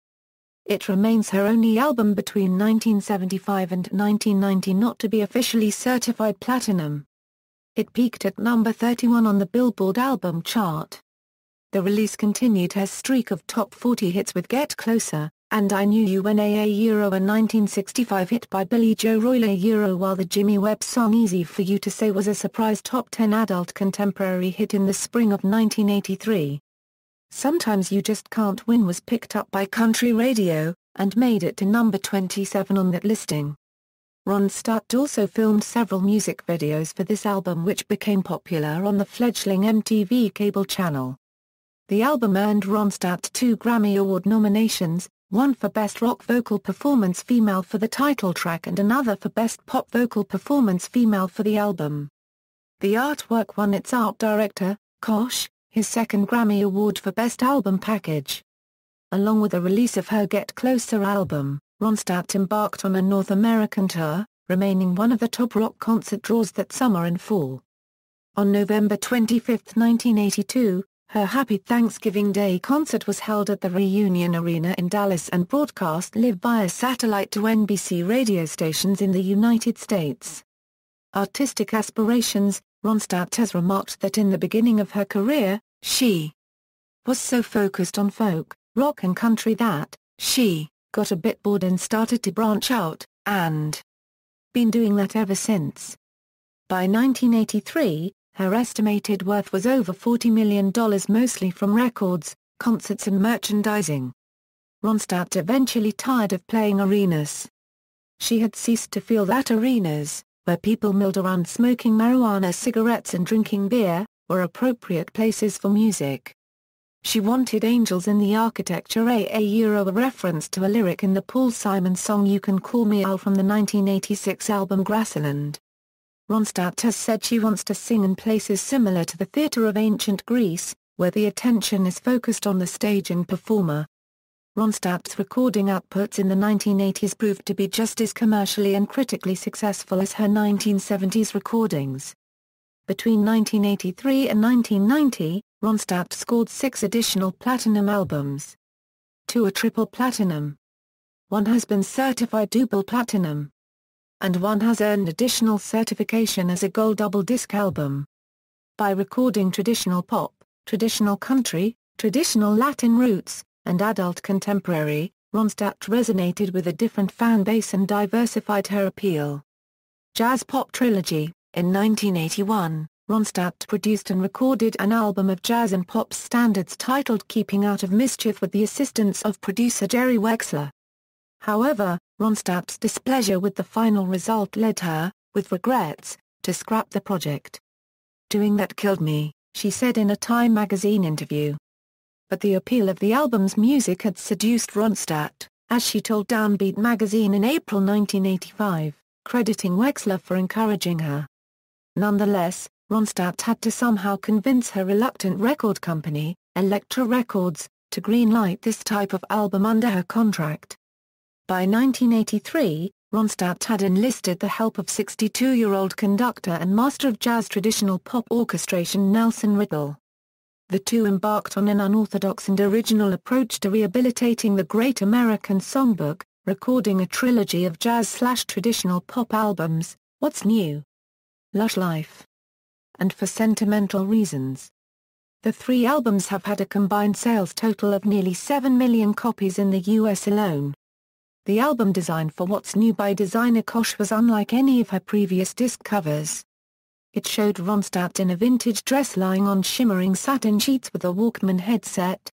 It remains her only album between 1975 and 1990 not to be officially certified platinum. It peaked at number 31 on the Billboard album chart. The release continued her streak of top 40 hits with Get Closer, and I Knew You When a Euro, a 1965 hit by Billy Joe Roy, while the Jimmy Webb song Easy For You to Say was a surprise top 10 adult contemporary hit in the spring of 1983. Sometimes You Just Can't Win was picked up by country radio, and made it to number 27 on that listing. Ronstadt also filmed several music videos for this album which became popular on the fledgling MTV cable channel. The album earned Ronstadt 2 Grammy Award nominations, one for Best Rock Vocal Performance Female for the title track and another for Best Pop Vocal Performance Female for the album. The artwork won its art director, Koch, his second Grammy Award for Best Album Package. Along with the release of her Get Closer album, Ronstadt embarked on a North American tour, remaining one of the top rock concert draws that summer and fall. On November 25, 1982, her Happy Thanksgiving Day concert was held at the Reunion Arena in Dallas and broadcast live via satellite to NBC radio stations in the United States. Artistic aspirations. Ronstadt has remarked that in the beginning of her career, she was so focused on folk, rock and country that she got a bit bored and started to branch out, and been doing that ever since. By 1983, her estimated worth was over $40 million, mostly from records, concerts and merchandising. Ronstadt eventually tired of playing arenas. She had ceased to feel that arenas, where people milled around smoking marijuana cigarettes and drinking beer, were appropriate places for music. She wanted angels in the architecture, a reference to a lyric in the Paul Simon song You Can Call Me Al from the 1986 album Grassland. Ronstadt has said she wants to sing in places similar to the theatre of ancient Greece, where the attention is focused on the stage and performer. Ronstadt's recording outputs in the 1980s proved to be just as commercially and critically successful as her 1970s recordings. Between 1983 and 1990, Ronstadt scored 6 additional platinum albums. 2 are triple platinum. 1 has been certified double platinum. And 1 has earned additional certification as a gold double disc album. By recording traditional pop, traditional country, traditional Latin roots, and adult contemporary, Ronstadt resonated with a different fan base and diversified her appeal. Jazz Pop Trilogy. In 1981, Ronstadt produced and recorded an album of jazz and pop standards titled Keeping Out of Mischief with the assistance of producer Jerry Wexler. However, Ronstadt's displeasure with the final result led her, with regrets, to scrap the project. "Doing that killed me," she said in a Time magazine interview. But the appeal of the album's music had seduced Ronstadt, as she told Downbeat magazine in April 1985, crediting Wexler for encouraging her. Nonetheless, Ronstadt had to somehow convince her reluctant record company, Elektra Records, to greenlight this type of album under her contract. By 1983, Ronstadt had enlisted the help of 62-year-old conductor and master of jazz traditional pop orchestration Nelson Riddle. The two embarked on an unorthodox and original approach to rehabilitating the Great American Songbook, recording a trilogy of jazz/traditional pop albums, What's New? Lush Life, and For Sentimental Reasons. The 3 albums have had a combined sales total of nearly 7 million copies in the U.S. alone. The album design for What's New by designer Koch was unlike any of her previous disc covers. It showed Ronstadt in a vintage dress lying on shimmering satin sheets with a Walkman headset.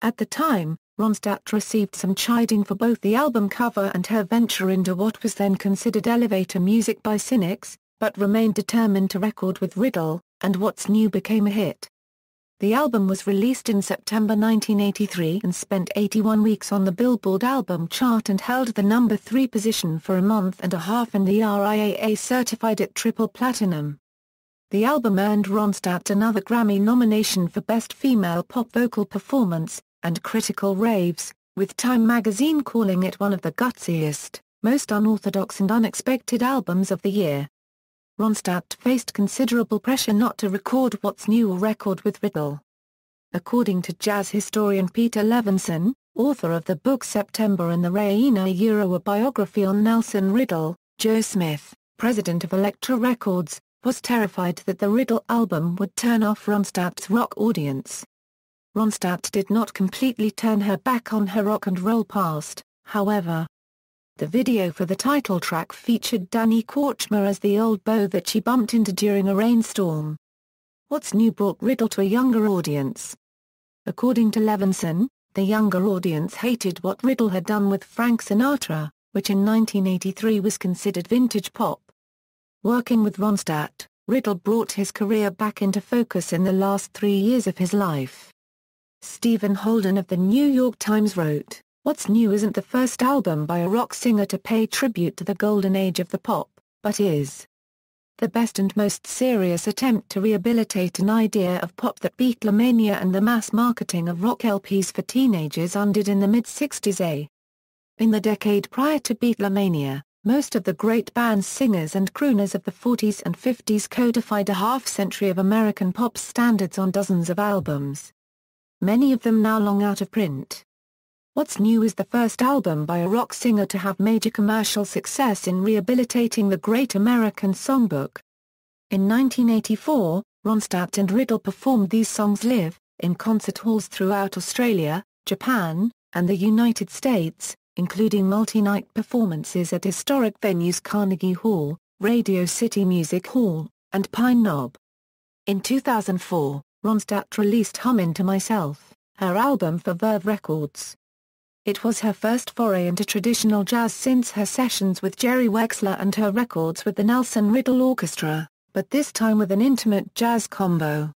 At the time, Ronstadt received some chiding for both the album cover and her venture into what was then considered elevator music by cynics, but remained determined to record with Riddle, and What's New became a hit. The album was released in September 1983 and spent 81 weeks on the Billboard album chart and held the number 3 position for a month and a half, and the RIAA certified it triple platinum. The album earned Ronstadt another Grammy nomination for Best Female Pop Vocal Performance, and critical raves, with Time magazine calling it one of the gutsiest, most unorthodox and unexpected albums of the year. Ronstadt faced considerable pressure not to record What's New or record with Riddle. According to jazz historian Peter Levinson, author of the book September and the Raina, a biography on Nelson Riddle, Joe Smith, president of Elektra Records, was terrified that the Riddle album would turn off Ronstadt's rock audience. Ronstadt did not completely turn her back on her rock and roll past, however. The video for the title track featured Danny Korchmar as the old beau that she bumped into during a rainstorm. What's New brought Riddle to a younger audience. According to Levinson, the younger audience hated what Riddle had done with Frank Sinatra, which in 1983 was considered vintage pop. Working with Ronstadt, Riddle brought his career back into focus in the last 3 years of his life. Stephen Holden of the New York Times wrote, "What's New isn't the first album by a rock singer to pay tribute to the golden age of the pop, but is the best and most serious attempt to rehabilitate an idea of pop that Beatlemania and the mass marketing of rock LPs for teenagers undid in the mid-60s. In the decade prior to Beatlemania, most of the great band's singers and crooners of the 40s and 50s codified a half-century of American pop standards on dozens of albums. Many of them now long out of print. What's New is the first album by a rock singer to have major commercial success in rehabilitating the Great American Songbook." In 1984, Ronstadt and Riddle performed these songs live, in concert halls throughout Australia, Japan, and the United States, including multi-night performances at historic venues Carnegie Hall, Radio City Music Hall, and Pine Knob. In 2004, Ronstadt released Hummin' to Myself, her album for Verve Records. It was her first foray into traditional jazz since her sessions with Jerry Wexler and her records with the Nelson Riddle Orchestra, but this time with an intimate jazz combo.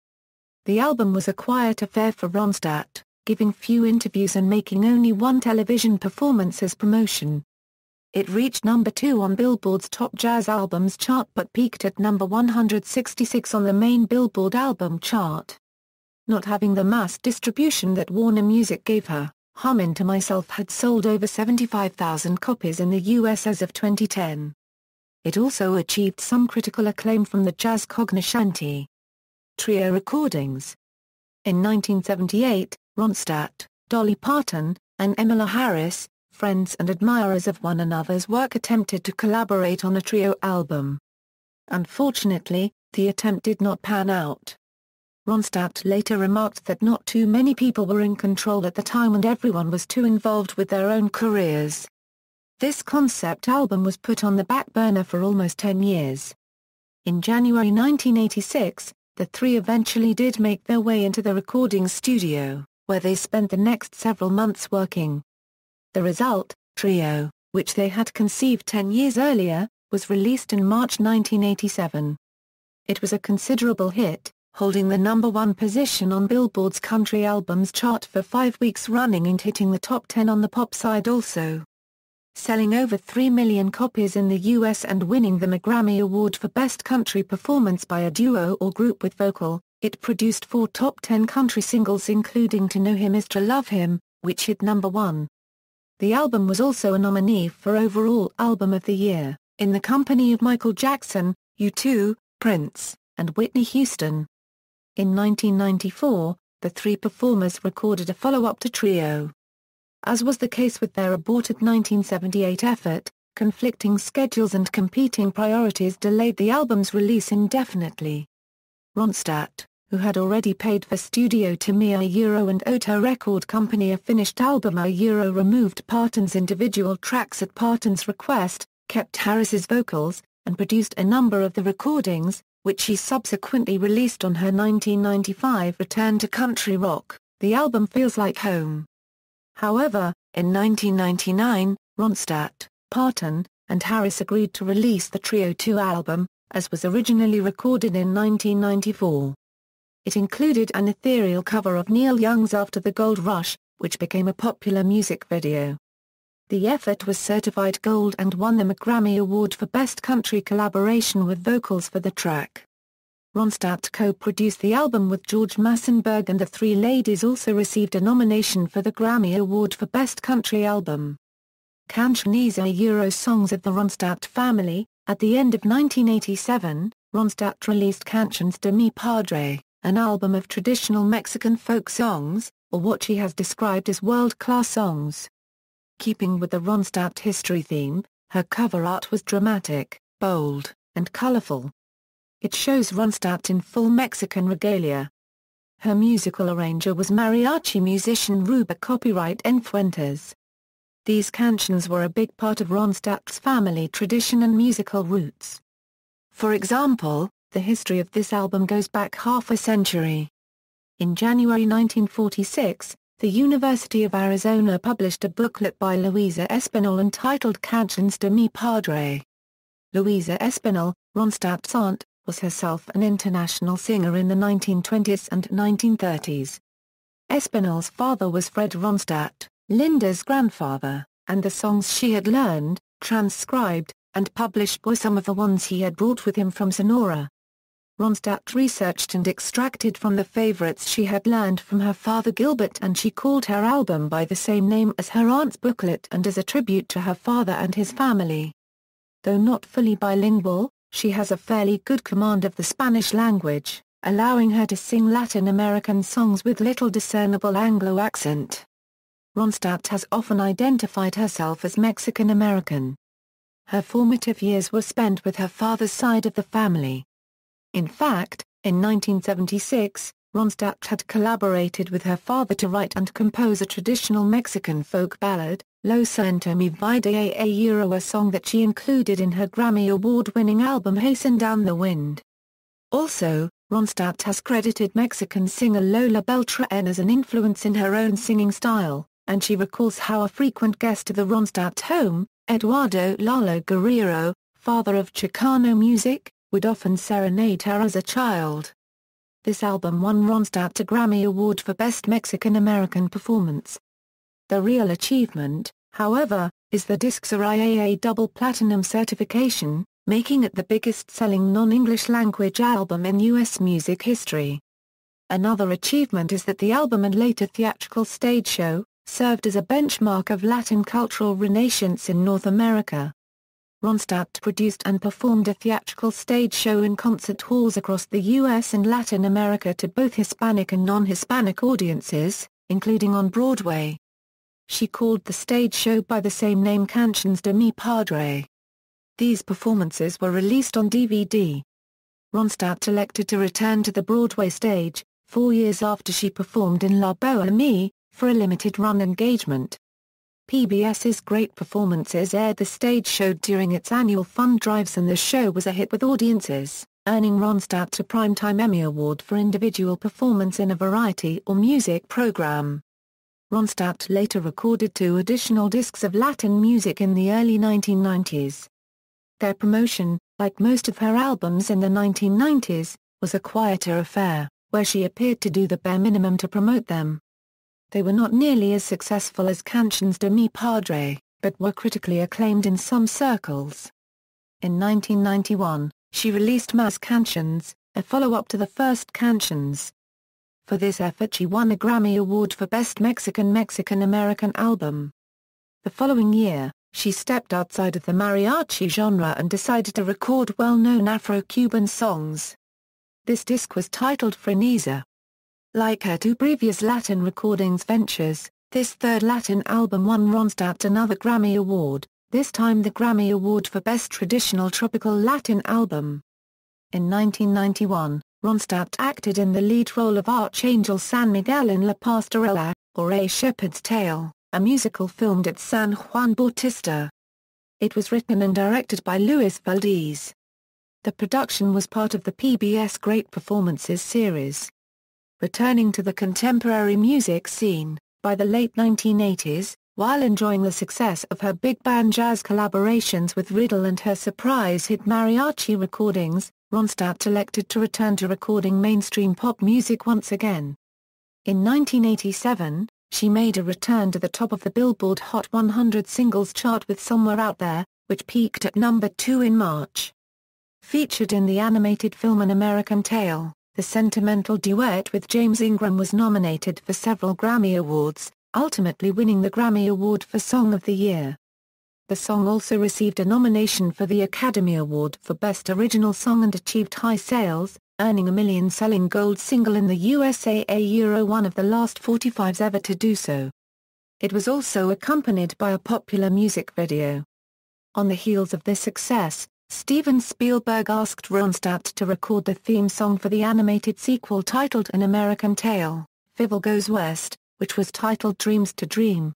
The album was a quiet affair for Ronstadt, giving few interviews and making only one television performance as promotion. It reached number 2 on Billboard's Top Jazz Albums chart but peaked at number 166 on the main Billboard album chart. Not having the mass distribution that Warner Music gave her, Hummin' to Myself had sold over 75,000 copies in the US as of 2010. It also achieved some critical acclaim from the jazz cognoscenti. Trio recordings. In 1978, Ronstadt, Dolly Parton, and Emmylou Harris, friends and admirers of one another's work, attempted to collaborate on a trio album. Unfortunately, the attempt did not pan out. Ronstadt later remarked that not too many people were in control at the time and everyone was too involved with their own careers. This concept album was put on the back burner for almost 10 years. In January 1986, the three eventually did make their way into the recording studio, where they spent the next several months working. The result, Trio, which they had conceived 10 years earlier, was released in March 1987. It was a considerable hit, holding the number 1 position on Billboard's Country Albums chart for 5 weeks running and hitting the top 10 on the pop side also. Selling over 3 million copies in the US and winning the Grammy Award for Best Country Performance by a Duo or Group with Vocal, it produced 4 top 10 country singles including To Know Him Is to Love Him, which hit number 1. The album was also a nominee for Overall Album of the Year, in the company of Michael Jackson, U2, Prince, and Whitney Houston. In 1994, the three performers recorded a follow-up to Trio. As was the case with their aborted 1978 effort, conflicting schedules and competing priorities delayed the album's release indefinitely. Ronstadt, who had already paid for Studio Timea and owed her record company a finished album removed Parton's individual tracks at Parton's request, kept Harris's vocals, and produced a number of the recordings, which she subsequently released on her 1995 return to country rock, The Album Feels Like Home. However, in 1999, Ronstadt, Parton, and Harris agreed to release the Trio 2 album, as was originally recorded in 1994. It included an ethereal cover of Neil Young's After the Gold Rush, which became a popular music video. The effort was certified gold and won the Grammy Award for Best Country Collaboration with vocals for the track. Ronstadt co-produced the album with George Massenburg, and the three ladies also received a nomination for the Grammy Award for Best Country Album. Canciones Songs of the Ronstadt Family. At the end of 1987, Ronstadt released Canciones de Mi Padre, an album of traditional Mexican folk songs, or what she has described as world-class songs. Keeping with the Ronstadt history theme, her cover art was dramatic, bold, and colorful. It shows Ronstadt in full Mexican regalia. Her musical arranger was mariachi musician Ruba Copyright en Fuentes. These cantions were a big part of Ronstadt's family tradition and musical roots. For example, the history of this album goes back half a century. In January 1946, the University of Arizona published a booklet by Luisa Espinal entitled Canciones de mi Padre. Luisa Espinal, Ronstadt's aunt, was herself an international singer in the 1920s and 1930s. Espinal's father was Fred Ronstadt, Linda's grandfather, and the songs she had learned, transcribed, and published were some of the ones he had brought with him from Sonora. Ronstadt researched and extracted from the favorites she had learned from her father Gilbert, and she called her album by the same name as her aunt's booklet and as a tribute to her father and his family. Though not fully bilingual, she has a fairly good command of the Spanish language, allowing her to sing Latin American songs with little discernible Anglo accent. Ronstadt has often identified herself as Mexican American. Her formative years were spent with her father's side of the family. In fact, in 1976, Ronstadt had collaborated with her father to write and compose a traditional Mexican folk ballad, Lo Siento Mi Vida, a song that she included in her Grammy Award-winning album Hasten Down the Wind. Also, Ronstadt has credited Mexican singer Lola Beltrán as an influence in her own singing style, and she recalls how a frequent guest to the Ronstadt home, Eduardo Lalo Guerrero, father of Chicano music, would often serenade her as a child. This album won Ronstadt a Grammy Award for Best Mexican American Performance. The real achievement, however, is the disc's RIAA double platinum certification, making it the biggest-selling non-English language album in U.S. music history. Another achievement is that the album and later theatrical stage show served as a benchmark of Latin cultural renaissance in North America. Ronstadt produced and performed a theatrical stage show in concert halls across the U.S. and Latin America to both Hispanic and non-Hispanic audiences, including on Broadway. She called the stage show by the same name Canciones de mi Padre. These performances were released on DVD. Ronstadt elected to return to the Broadway stage, 4 years after she performed in La Bohème, for a limited-run engagement. PBS's Great Performances aired the stage show during its annual fund drives, and the show was a hit with audiences, earning Ronstadt a Primetime Emmy Award for individual performance in a variety or music program. Ronstadt later recorded 2 additional discs of Latin music in the early 1990s. Their promotion, like most of her albums in the 1990s, was a quieter affair, where she appeared to do the bare minimum to promote them. They were not nearly as successful as Canciones de mi Padre, but were critically acclaimed in some circles. In 1991, she released Más Canciones, a follow-up to the first Canciones. For this effort she won a Grammy Award for Best Mexican-American Album. The following year, she stepped outside of the mariachi genre and decided to record well-known Afro-Cuban songs. This disc was titled Freneza. Like her 2 previous Latin recordings ventures, this third Latin album won Ronstadt another Grammy Award, this time the Grammy Award for Best Traditional Tropical Latin Album. In 1991, Ronstadt acted in the lead role of Archangel San Miguel in La Pastorela, or A Shepherd's Tale, a musical filmed at San Juan Bautista. It was written and directed by Luis Valdez. The production was part of the PBS Great Performances series. Returning to the contemporary music scene, by the late 1980s, while enjoying the success of her big band jazz collaborations with Riddle and her surprise hit mariachi recordings, Ronstadt elected to return to recording mainstream pop music once again. In 1987, she made a return to the top of the Billboard Hot 100 singles chart with Somewhere Out There, which peaked at number 2 in March. Featured in the animated film An American Tail, the sentimental duet with James Ingram was nominated for several Grammy Awards, ultimately winning the Grammy Award for Song of the Year. The song also received a nomination for the Academy Award for Best Original Song and achieved high sales, earning a million-selling gold single in the USA, one of the last 45s ever to do so. It was also accompanied by a popular music video. On the heels of this success, Steven Spielberg asked Ronstadt to record the theme song for the animated sequel titled An American Tail, Fievel Goes West, which was titled Dreams to Dream.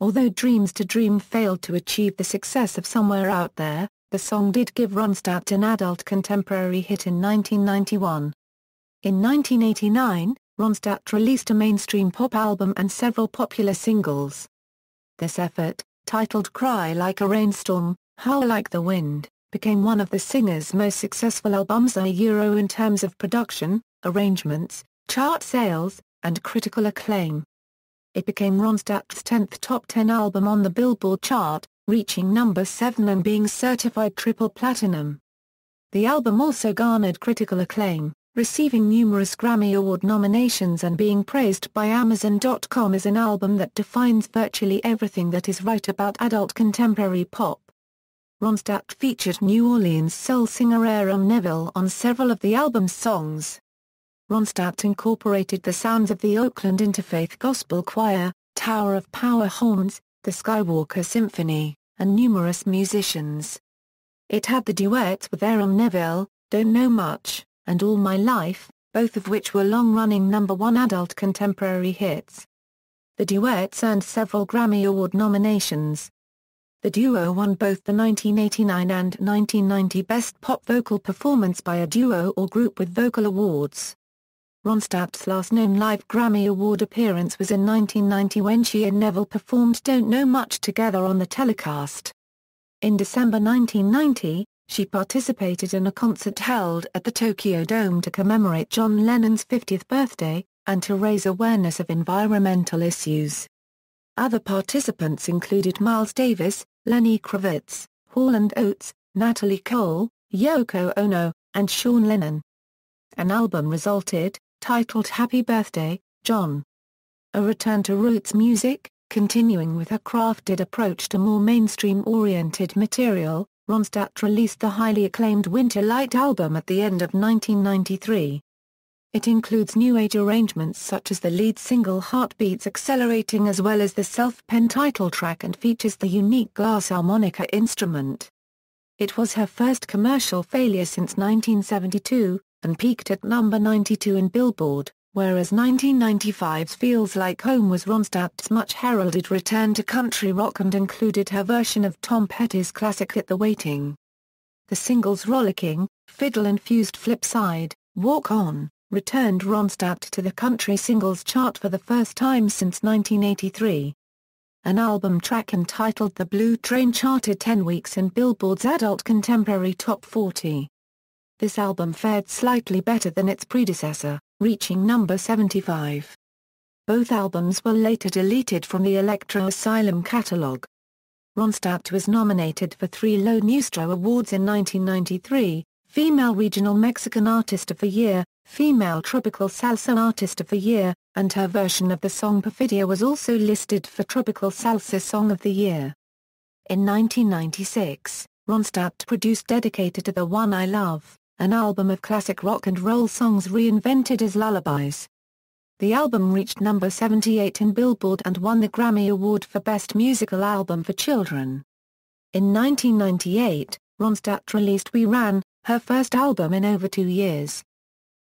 Although Dreams to Dream failed to achieve the success of Somewhere Out There, the song did give Ronstadt an adult contemporary hit in 1991. In 1989, Ronstadt released a mainstream pop album and several popular singles. This effort, titled Cry Like a Rainstorm, Howl Like the Wind, became one of the singer's most successful albums in terms of production, arrangements, chart sales, and critical acclaim. It became Ronstadt's 10th top 10 album on the Billboard chart, reaching number 7 and being certified triple platinum. The album also garnered critical acclaim, receiving numerous Grammy Award nominations and being praised by Amazon.com as an album that defines virtually everything that is right about adult contemporary pop. Ronstadt featured New Orleans soul singer Aaron Neville on several of the album's songs. Ronstadt incorporated the sounds of the Oakland Interfaith Gospel Choir, Tower of Power Horns, the Skywalker Symphony, and numerous musicians. It had the duets with Aaron Neville, Don't Know Much, and All My Life, both of which were long-running #1 adult contemporary hits. The duets earned several Grammy Award nominations. The duo won both the 1989 and 1990 Best Pop Vocal Performance by a Duo or Group with Vocal Awards. Ronstadt's last known live Grammy Award appearance was in 1990 when she and Neville performed Don't Know Much together on the telecast. In December 1990, she participated in a concert held at the Tokyo Dome to commemorate John Lennon's 50th birthday, and to raise awareness of environmental issues. Other participants included Miles Davis, Lenny Kravitz, Hall & Oates, Natalie Cole, Yoko Ono, and Sean Lennon. An album resulted, titled Happy Birthday, John. A return to roots music, continuing with her crafted approach to more mainstream-oriented material, Ronstadt released the highly acclaimed Winter Light album at the end of 1993. It includes new age arrangements such as the lead single Heartbeats Accelerating as well as the self-penned title track and features the unique glass harmonica instrument. It was her first commercial failure since 1972, and peaked at number 92 in Billboard, whereas 1995's Feels Like Home was Ronstadt's much heralded return to country rock and included her version of Tom Petty's classic Hit the Waiting. The single's rollicking, fiddle-infused flip side, Walk On, returned Ronstadt to the country singles chart for the first time since 1983. An album track entitled The Blue Train charted 10 weeks in Billboard's Adult Contemporary Top 40. This album fared slightly better than its predecessor, reaching number 75. Both albums were later deleted from the Electro Asylum catalog. Ronstadt was nominated for 3 Lo Nuestro Awards in 1993, Female Regional Mexican Artist of the Year, Female Tropical Salsa Artist of the Year, and her version of the song Perfidia was also listed for Tropical Salsa Song of the Year. In 1996, Ronstadt produced Dedicated to the One I Love, an album of classic rock and roll songs reinvented as lullabies. The album reached number 78 in Billboard and won the Grammy Award for Best Musical Album for Children. In 1998, Ronstadt released We Ran, her first album in over 2 years.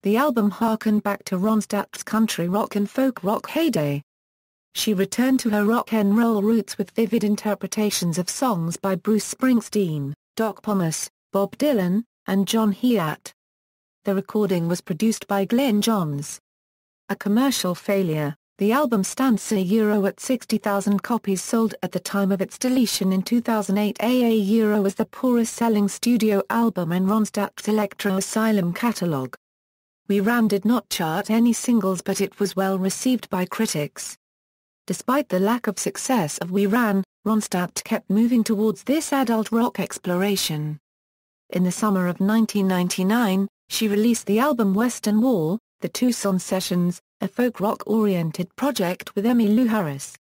The album harkened back to Ronstadt's country rock and folk rock heyday. She returned to her rock and roll roots with vivid interpretations of songs by Bruce Springsteen, Doc Pomus, Bob Dylan, and John Hiatt. The recording was produced by Glyn Johns. A commercial failure, the album stands at 60,000 copies sold at the time of its deletion in 2008. AA was the poorest-selling studio album in Ronstadt's Electro Asylum catalog. We Ran did not chart any singles, but it was well received by critics. Despite the lack of success of We Ran, Ronstadt kept moving towards this adult rock exploration. In the summer of 1999, she released the album Western Wall, The Tucson Sessions, a folk rock-oriented project with Emmylou Harris.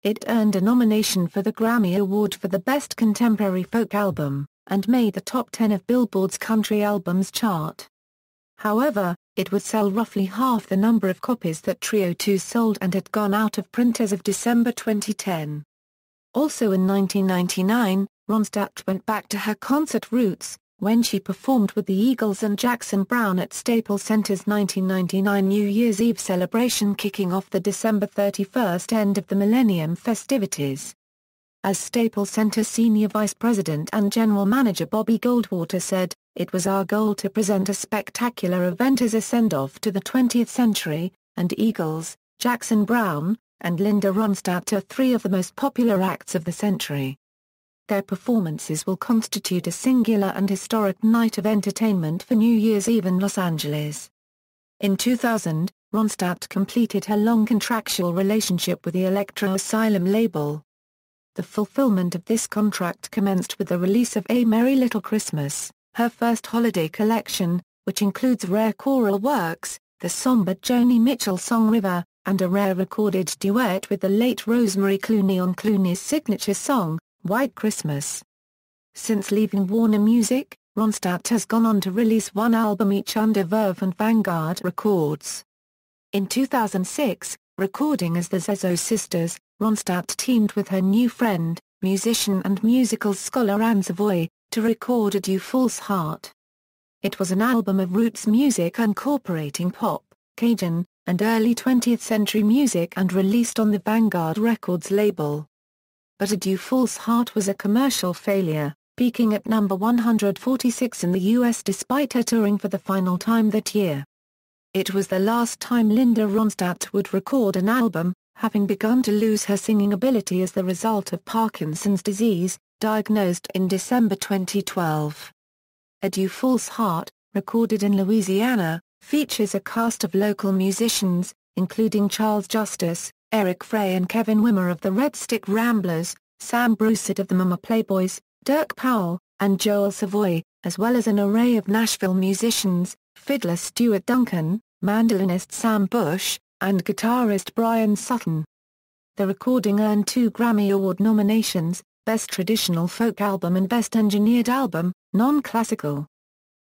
It earned a nomination for the Grammy Award for the Best Contemporary Folk Album, and made the top 10 of Billboard's Country Albums chart. However, it would sell roughly half the number of copies that Trio 2 sold and had gone out of print as of December 2010. Also in 1999, Ronstadt went back to her concert roots, when she performed with the Eagles and Jackson Browne at Staples Center's 1999 New Year's Eve celebration, kicking off the December 31st end of the Millennium festivities. As Staples Center Senior Vice President and General Manager Bobby Goldwater said, "It was our goal to present a spectacular event as a send-off to the 20th century, and Eagles, Jackson Browne, and Linda Ronstadt are three of the most popular acts of the century. Their performances will constitute a singular and historic night of entertainment for New Year's Eve in Los Angeles." In 2000, Ronstadt completed her long contractual relationship with the Electro Asylum label. The fulfillment of this contract commenced with the release of A Merry Little Christmas, her first holiday collection, which includes rare choral works, the somber Joni Mitchell song River, and a rare recorded duet with the late Rosemary Clooney on Clooney's signature song, White Christmas. Since leaving Warner Music, Ronstadt has gone on to release one album each under Verve and Vanguard Records. In 2006, recording as the Zezzo Sisters, Ronstadt teamed with her new friend, musician and musical scholar Anne Savoy, to record A Du False Heart. It was an album of roots music incorporating pop, Cajun, and early 20th century music and released on the Vanguard Records label. But A Du False Heart was a commercial failure, peaking at number 146 in the US despite her touring for the final time that year. It was the last time Linda Ronstadt would record an album, having begun to lose her singing ability as the result of Parkinson's disease, diagnosed in December 2012. A Du False Heart, recorded in Louisiana, features a cast of local musicians, including Charles Justice, Eric Frey and Kevin Wimmer of the Red Stick Ramblers, Sam Brusett of the Mama Playboys, Dirk Powell, and Joel Savoy, as well as an array of Nashville musicians, fiddler Stuart Duncan, mandolinist Sam Bush, and guitarist Brian Sutton. The recording earned 2 Grammy Award nominations, Best Traditional Folk Album and Best Engineered Album, Non-Classical.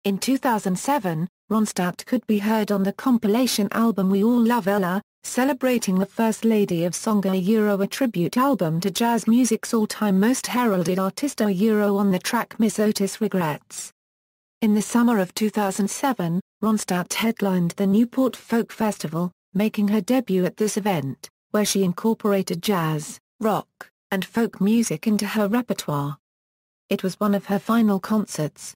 In 2007, Ronstadt could be heard on the compilation album We All Love Ella, celebrating the First Lady of Song, a tribute album to jazz music's all-time most heralded artist, on the track Miss Otis Regrets. In the summer of 2007, Ronstadt headlined the Newport Folk Festival, making her debut at this event, where she incorporated jazz, rock, and folk music into her repertoire. It was one of her final concerts.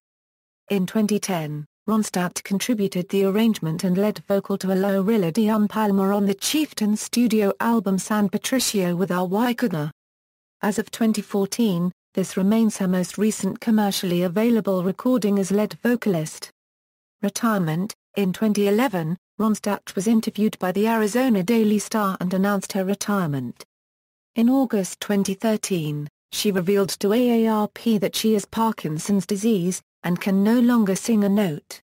In 2010, Ronstadt contributed the arrangement and lead vocal to Aloha Dion Palmer on the Chieftains studio album San Patricio with Our Waikuna. As of 2014, this remains her most recent commercially available recording as lead vocalist. Retirement. In 2011, Ronstadt was interviewed by the Arizona Daily Star and announced her retirement. In August 2013, she revealed to AARP that she has Parkinson's disease, and can no longer sing a note.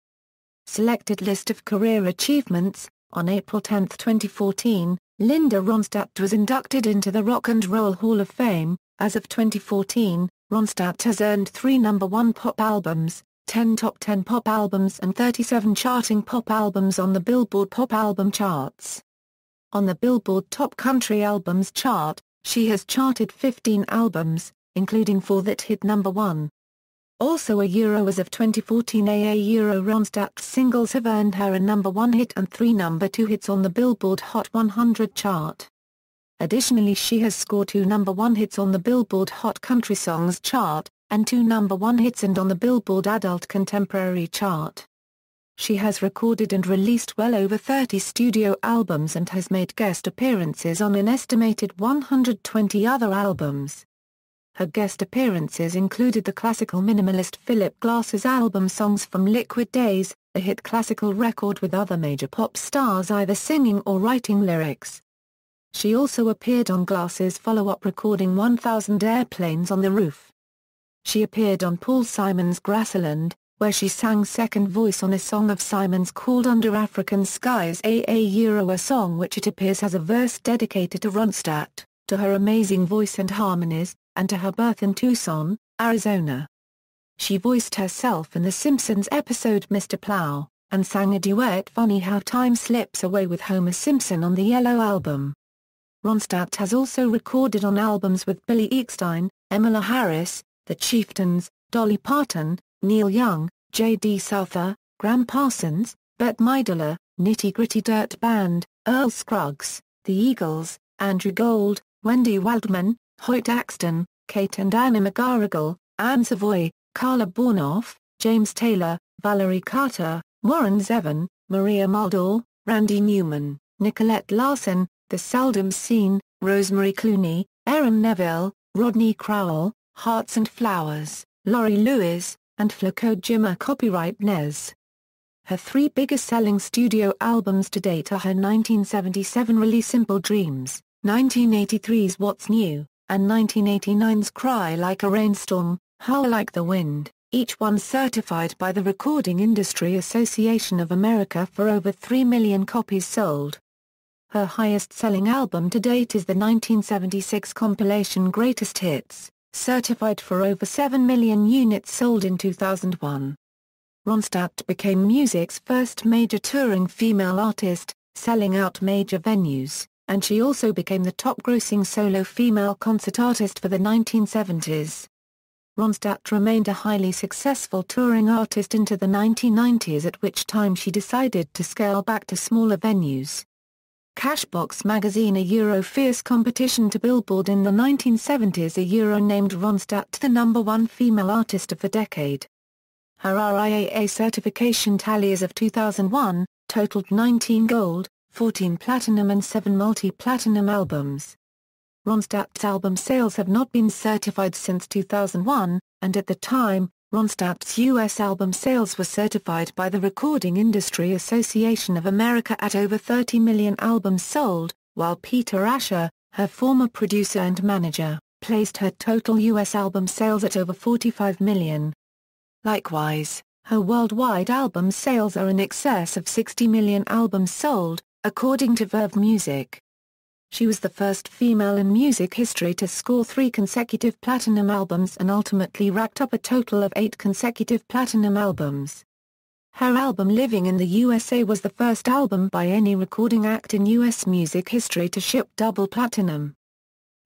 Selected list of career achievements. On April 10, 2014, Linda Ronstadt was inducted into the Rock and Roll Hall of Fame. As of 2014, Ronstadt has earned 3 number 1 pop albums, 10 top 10 pop albums and 37 charting pop albums on the Billboard Pop Album charts. On the Billboard Top Country Albums chart, she has charted 15 albums, including 4 that hit number 1. Also as of 2014, Ronstadt's singles have earned her a number 1 hit and 3 number 2 hits on the Billboard Hot 100 chart. Additionally, she has scored 2 number 1 hits on the Billboard Hot Country Songs chart, and 2 number 1 hits and on the Billboard Adult Contemporary chart. She has recorded and released well over 30 studio albums and has made guest appearances on an estimated 120 other albums. Her guest appearances included the classical minimalist Philip Glass's album Songs from Liquid Days, a hit classical record with other major pop stars either singing or writing lyrics. She also appeared on Glass's follow-up recording 1000 Airplanes on the Roof. She appeared on Paul Simon's Grassland, where she sang second voice on a song of Simon's called Under African Skies, a song which it appears has a verse dedicated to Ronstadt, to her amazing voice and harmonies, and to her birth in Tucson, Arizona. She voiced herself in The Simpsons episode Mr. Plow, and sang a duet Funny How Time Slips Away with Homer Simpson on the Yellow Album. Ronstadt has also recorded on albums with Billy Eckstine, Emmylou Harris, The Chieftains, Dolly Parton, Neil Young, J.D. Souther, Graham Parsons, Bette Midler, Nitty Gritty Dirt Band, Earl Scruggs, The Eagles, Andrew Gold, Wendy Waldman, Hoyt Eckstine, Kate and Anna McGarrigle, Anne Savoy, Carla Bley, James Taylor, Valerie Carter, Warren Zevon, Maria Muldaur, Randy Newman, Nicolette Larson, The Seldom Seen, Rosemary Clooney, Erin Neville, Rodney Crowell, Hearts and Flowers, Laurie Lewis, and Flaco Jiménez. Copyright Nez. Her three biggest-selling studio albums to date are her 1977 release Simple Dreams, 1983's What's New, and 1989's Cry Like a Rainstorm, Howl Like the Wind, each one certified by the Recording Industry Association of America for over 3 million copies sold. Her highest-selling album to date is the 1976 compilation Greatest Hits, certified for over 7 million units sold in 2001. Ronstadt became music's first major touring female artist, selling out major venues, and she also became the top-grossing solo female concert artist for the 1970s. Ronstadt remained a highly successful touring artist into the 1990s, at which time she decided to scale back to smaller venues. Cashbox magazine fierce competition to Billboard in the 1970s named Ronstadt the #1 female artist of the decade. Her RIAA certification tally as of 2001, totaled 19 gold, 14 platinum and 7 multi-platinum albums. Ronstadt's album sales have not been certified since 2001, and at the time, Ronstadt's U.S. album sales were certified by the Recording Industry Association of America at over 30 million albums sold, while Peter Asher, her former producer and manager, placed her total U.S. album sales at over 45 million. Likewise, her worldwide album sales are in excess of 60 million albums sold, according to Verve Music. She was the first female in music history to score 3 consecutive platinum albums and ultimately racked up a total of 8 consecutive platinum albums. Her album Living in the USA was the first album by any recording act in U.S. music history to ship double platinum.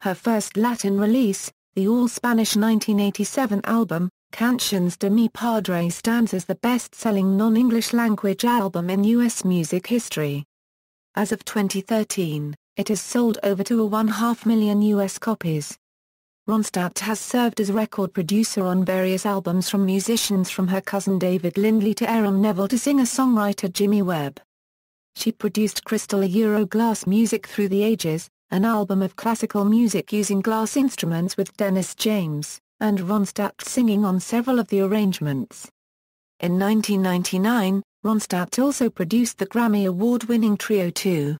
Her first Latin release, the all-Spanish 1987 album, Canciones de mi Padre, stands as the best-selling non-English language album in U.S. music history. As of 2013, it has sold over to 1/2 million U.S. copies. Ronstadt has served as record producer on various albums, from musicians from her cousin David Lindley to Aaron Neville to singer-songwriter Jimmy Webb. She produced Crystal Glass Music Through the Ages, an album of classical music using glass instruments with Dennis James, and Ronstadt singing on several of the arrangements. In 1999, Ronstadt also produced the Grammy Award-winning Trio 2.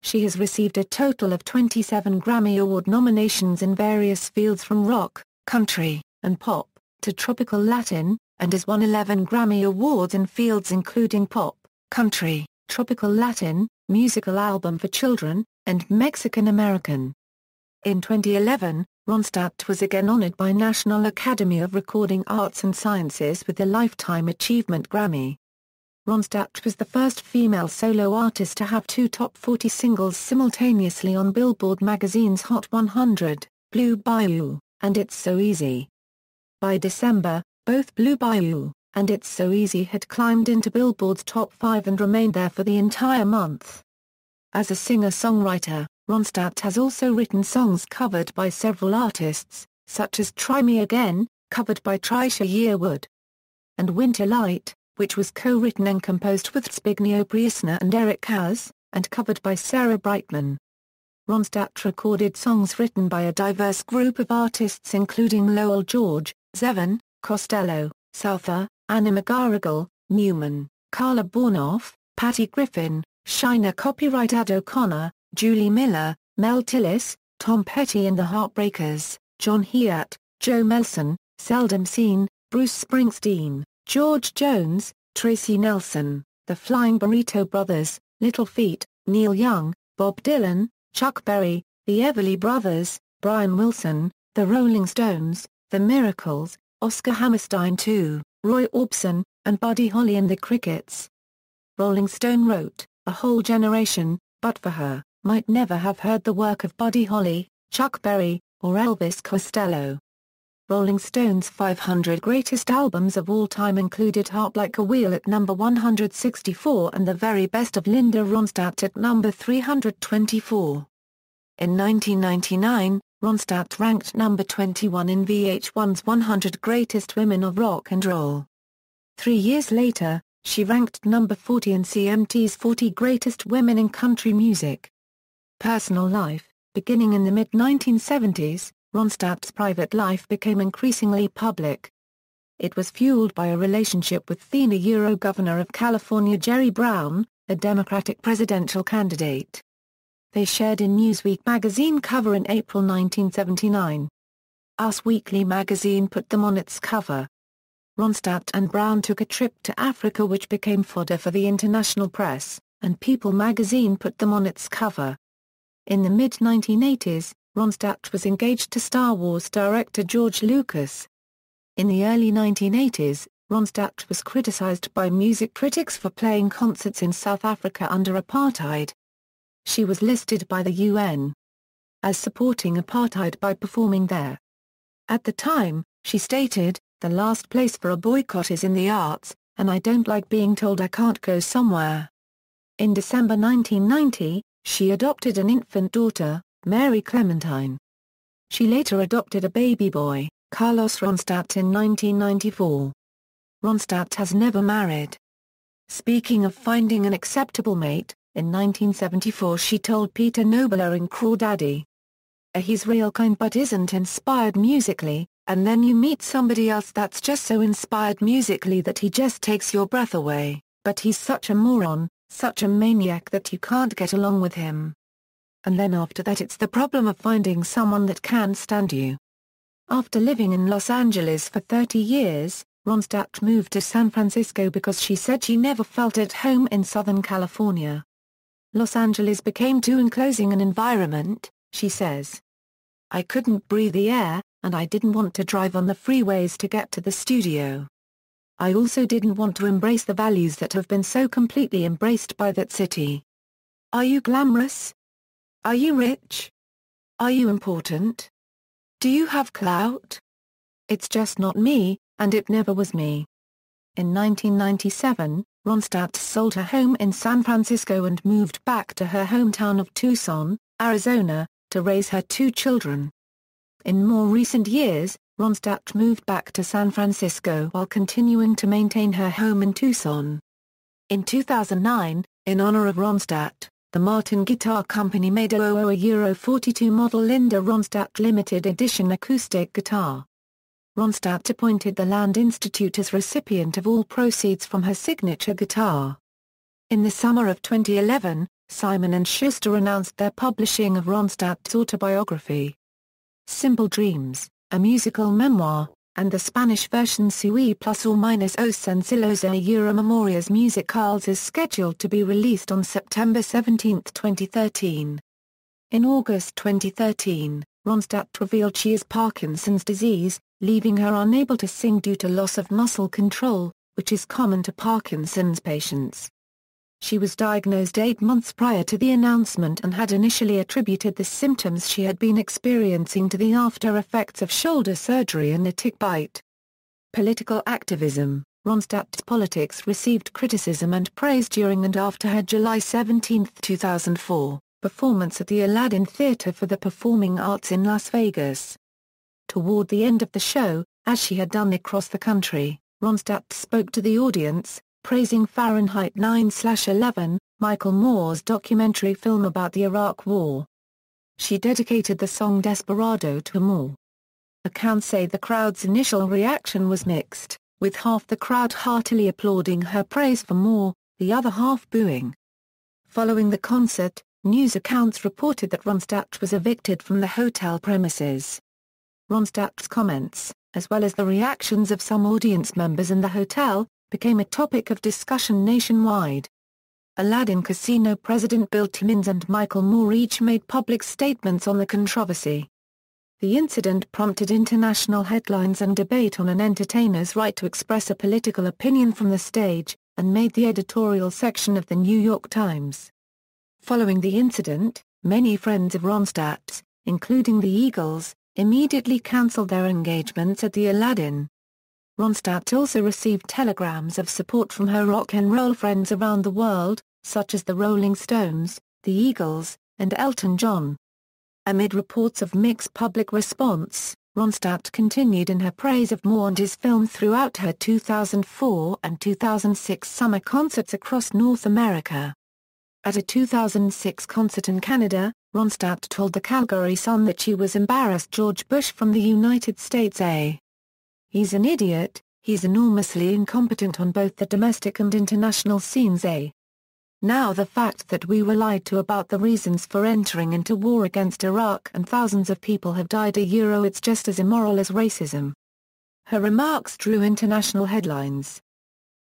She has received a total of 27 Grammy Award nominations in various fields, from rock, country, and pop, to tropical Latin, and has won 11 Grammy Awards in fields including pop, country, tropical Latin, musical album for children, and Mexican American. In 2011, Ronstadt was again honored by National Academy of Recording Arts and Sciences with the Lifetime Achievement Grammy. Ronstadt was the first female solo artist to have 2 top 40 singles simultaneously on Billboard magazine's Hot 100, Blue Bayou, and It's So Easy. By December, both Blue Bayou and It's So Easy had climbed into Billboard's top 5 and remained there for the entire month. As a singer-songwriter, Ronstadt has also written songs covered by several artists, such as Try Me Again, covered by Trisha Yearwood, and Winter Light, which was co-written and composed with Zbigniew Priesner and Eric Kaz, and covered by Sarah Brightman. Ronstadt recorded songs written by a diverse group of artists including Lowell George, Zevon, Costello, Souther, Anna McGarrigle, Newman, Carla Bley, Patty Griffin, Shiner. Copyright Ad O'Connor, Julie Miller, Mel Tillis, Tom Petty and the Heartbreakers, John Hiatt, Joe Melson, Seldom Seen, Bruce Springsteen, George Jones, Tracy Nelson, The Flying Burrito Brothers, Little Feat, Neil Young, Bob Dylan, Chuck Berry, The Everly Brothers, Brian Wilson, The Rolling Stones, The Miracles, Oscar Hammerstein II, Roy Orbison, and Buddy Holly and the Crickets. Rolling Stone wrote, "A whole generation, but for her, might never have heard the work of Buddy Holly, Chuck Berry, or Elvis Costello." Rolling Stone's 500 Greatest Albums of All Time included Harp Like a Wheel at number 164 and The Very Best of Linda Ronstadt at number 324. In 1999, Ronstadt ranked number 21 in VH1's 100 Greatest Women of Rock and Roll. 3 years later, she ranked number 40 in CMT's 40 Greatest Women in Country Music. Personal life. Beginning in the mid-1970s, Ronstadt's private life became increasingly public. It was fueled by a relationship with then Governor of California Jerry Brown, a Democratic presidential candidate. They shared a Newsweek magazine cover in April 1979. Us Weekly magazine put them on its cover. Ronstadt and Brown took a trip to Africa which became fodder for the international press, and People magazine put them on its cover. In the mid-1980s, Ronstadt was engaged to Star Wars director George Lucas. In the early 1980s, Ronstadt was criticized by music critics for playing concerts in South Africa under apartheid. She was listed by the UN as supporting apartheid by performing there. At the time, she stated, "The last place for a boycott is in the arts, and I don't like being told I can't go somewhere." In December 1990, she adopted an infant daughter, Mary Clementine. She later adopted a baby boy, Carlos Ronstadt, in 1994. Ronstadt has never married. Speaking of finding an acceptable mate, in 1974 she told Peter Nobler in Crawdaddy, "He's real kind but isn't inspired musically, and then you meet somebody else that's just so inspired musically that he just takes your breath away, but he's such a moron, such a maniac that you can't get along with him. And then after that it's the problem of finding someone that can stand you." After living in Los Angeles for 30 years, Ronstadt moved to San Francisco because she said she never felt at home in Southern California. "Los Angeles became too enclosing an environment," she says. "I couldn't breathe the air, and I didn't want to drive on the freeways to get to the studio. I also didn't want to embrace the values that have been so completely embraced by that city. Are you glamorous? Are you rich? Are you important? Do you have clout? It's just not me, and it never was me." In 1997, Ronstadt sold her home in San Francisco and moved back to her hometown of Tucson, Arizona, to raise her 2 children. In more recent years, Ronstadt moved back to San Francisco while continuing to maintain her home in Tucson. In 2009, in honor of Ronstadt, the Martin Guitar Company made a Euro 42 model Linda Ronstadt limited edition acoustic guitar. Ronstadt appointed the Land Institute as recipient of all proceeds from her signature guitar. In the summer of 2011, Simon & Schuster announced their publishing of Ronstadt's autobiography, Simple Dreams, a musical memoir, and the Spanish version Sui Plus or Minus Os Sencillos e Memorias Musicales is scheduled to be released on September 17, 2013. In August 2013, Ronstadt revealed she has Parkinson's disease, leaving her unable to sing due to loss of muscle control, which is common to Parkinson's patients. She was diagnosed 8 months prior to the announcement and had initially attributed the symptoms she had been experiencing to the after effects of shoulder surgery and a tick bite. Political activism. Ronstadt's politics received criticism and praise during and after her July 17, 2004, performance at the Aladdin Theatre for the Performing Arts in Las Vegas. Toward the end of the show, as she had done across the country, Ronstadt spoke to the audience, praising Fahrenheit 9/11, Michael Moore's documentary film about the Iraq War. She dedicated the song Desperado to Moore. Accounts say the crowd's initial reaction was mixed, with half the crowd heartily applauding her praise for Moore, the other half booing. Following the concert, news accounts reported that Ronstadt was evicted from the hotel premises. Ronstadt's comments, as well as the reactions of some audience members in the hotel, became a topic of discussion nationwide. Aladdin Casino president Bill Timmons and Michael Moore each made public statements on the controversy. The incident prompted international headlines and debate on an entertainer's right to express a political opinion from the stage, and made the editorial section of the New York Times. Following the incident, many friends of Ronstadt's, including the Eagles, immediately cancelled their engagements at the Aladdin. Ronstadt also received telegrams of support from her rock and roll friends around the world, such as the Rolling Stones, the Eagles, and Elton John. Amid reports of mixed public response, Ronstadt continued in her praise of Moore and his film throughout her 2004 and 2006 summer concerts across North America. At a 2006 concert in Canada, Ronstadt told the Calgary Sun that she was embarrassed George Bush from the United States. He's an idiot, he's enormously incompetent on both the domestic and international scenes. Now the fact that we were lied to about the reasons for entering into war against Iraq and thousands of people have died. It's just as immoral as racism. Her remarks drew international headlines.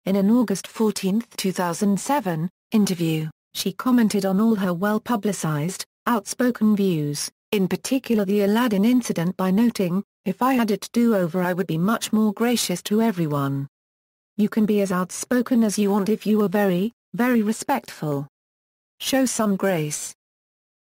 In an August 14, 2007, interview, she commented on all her well-publicized, outspoken views, in particular the Aladdin incident, by noting, "If I had it to do over, I would be much more gracious to everyone. You can be as outspoken as you want if you are very, very respectful. Show some grace."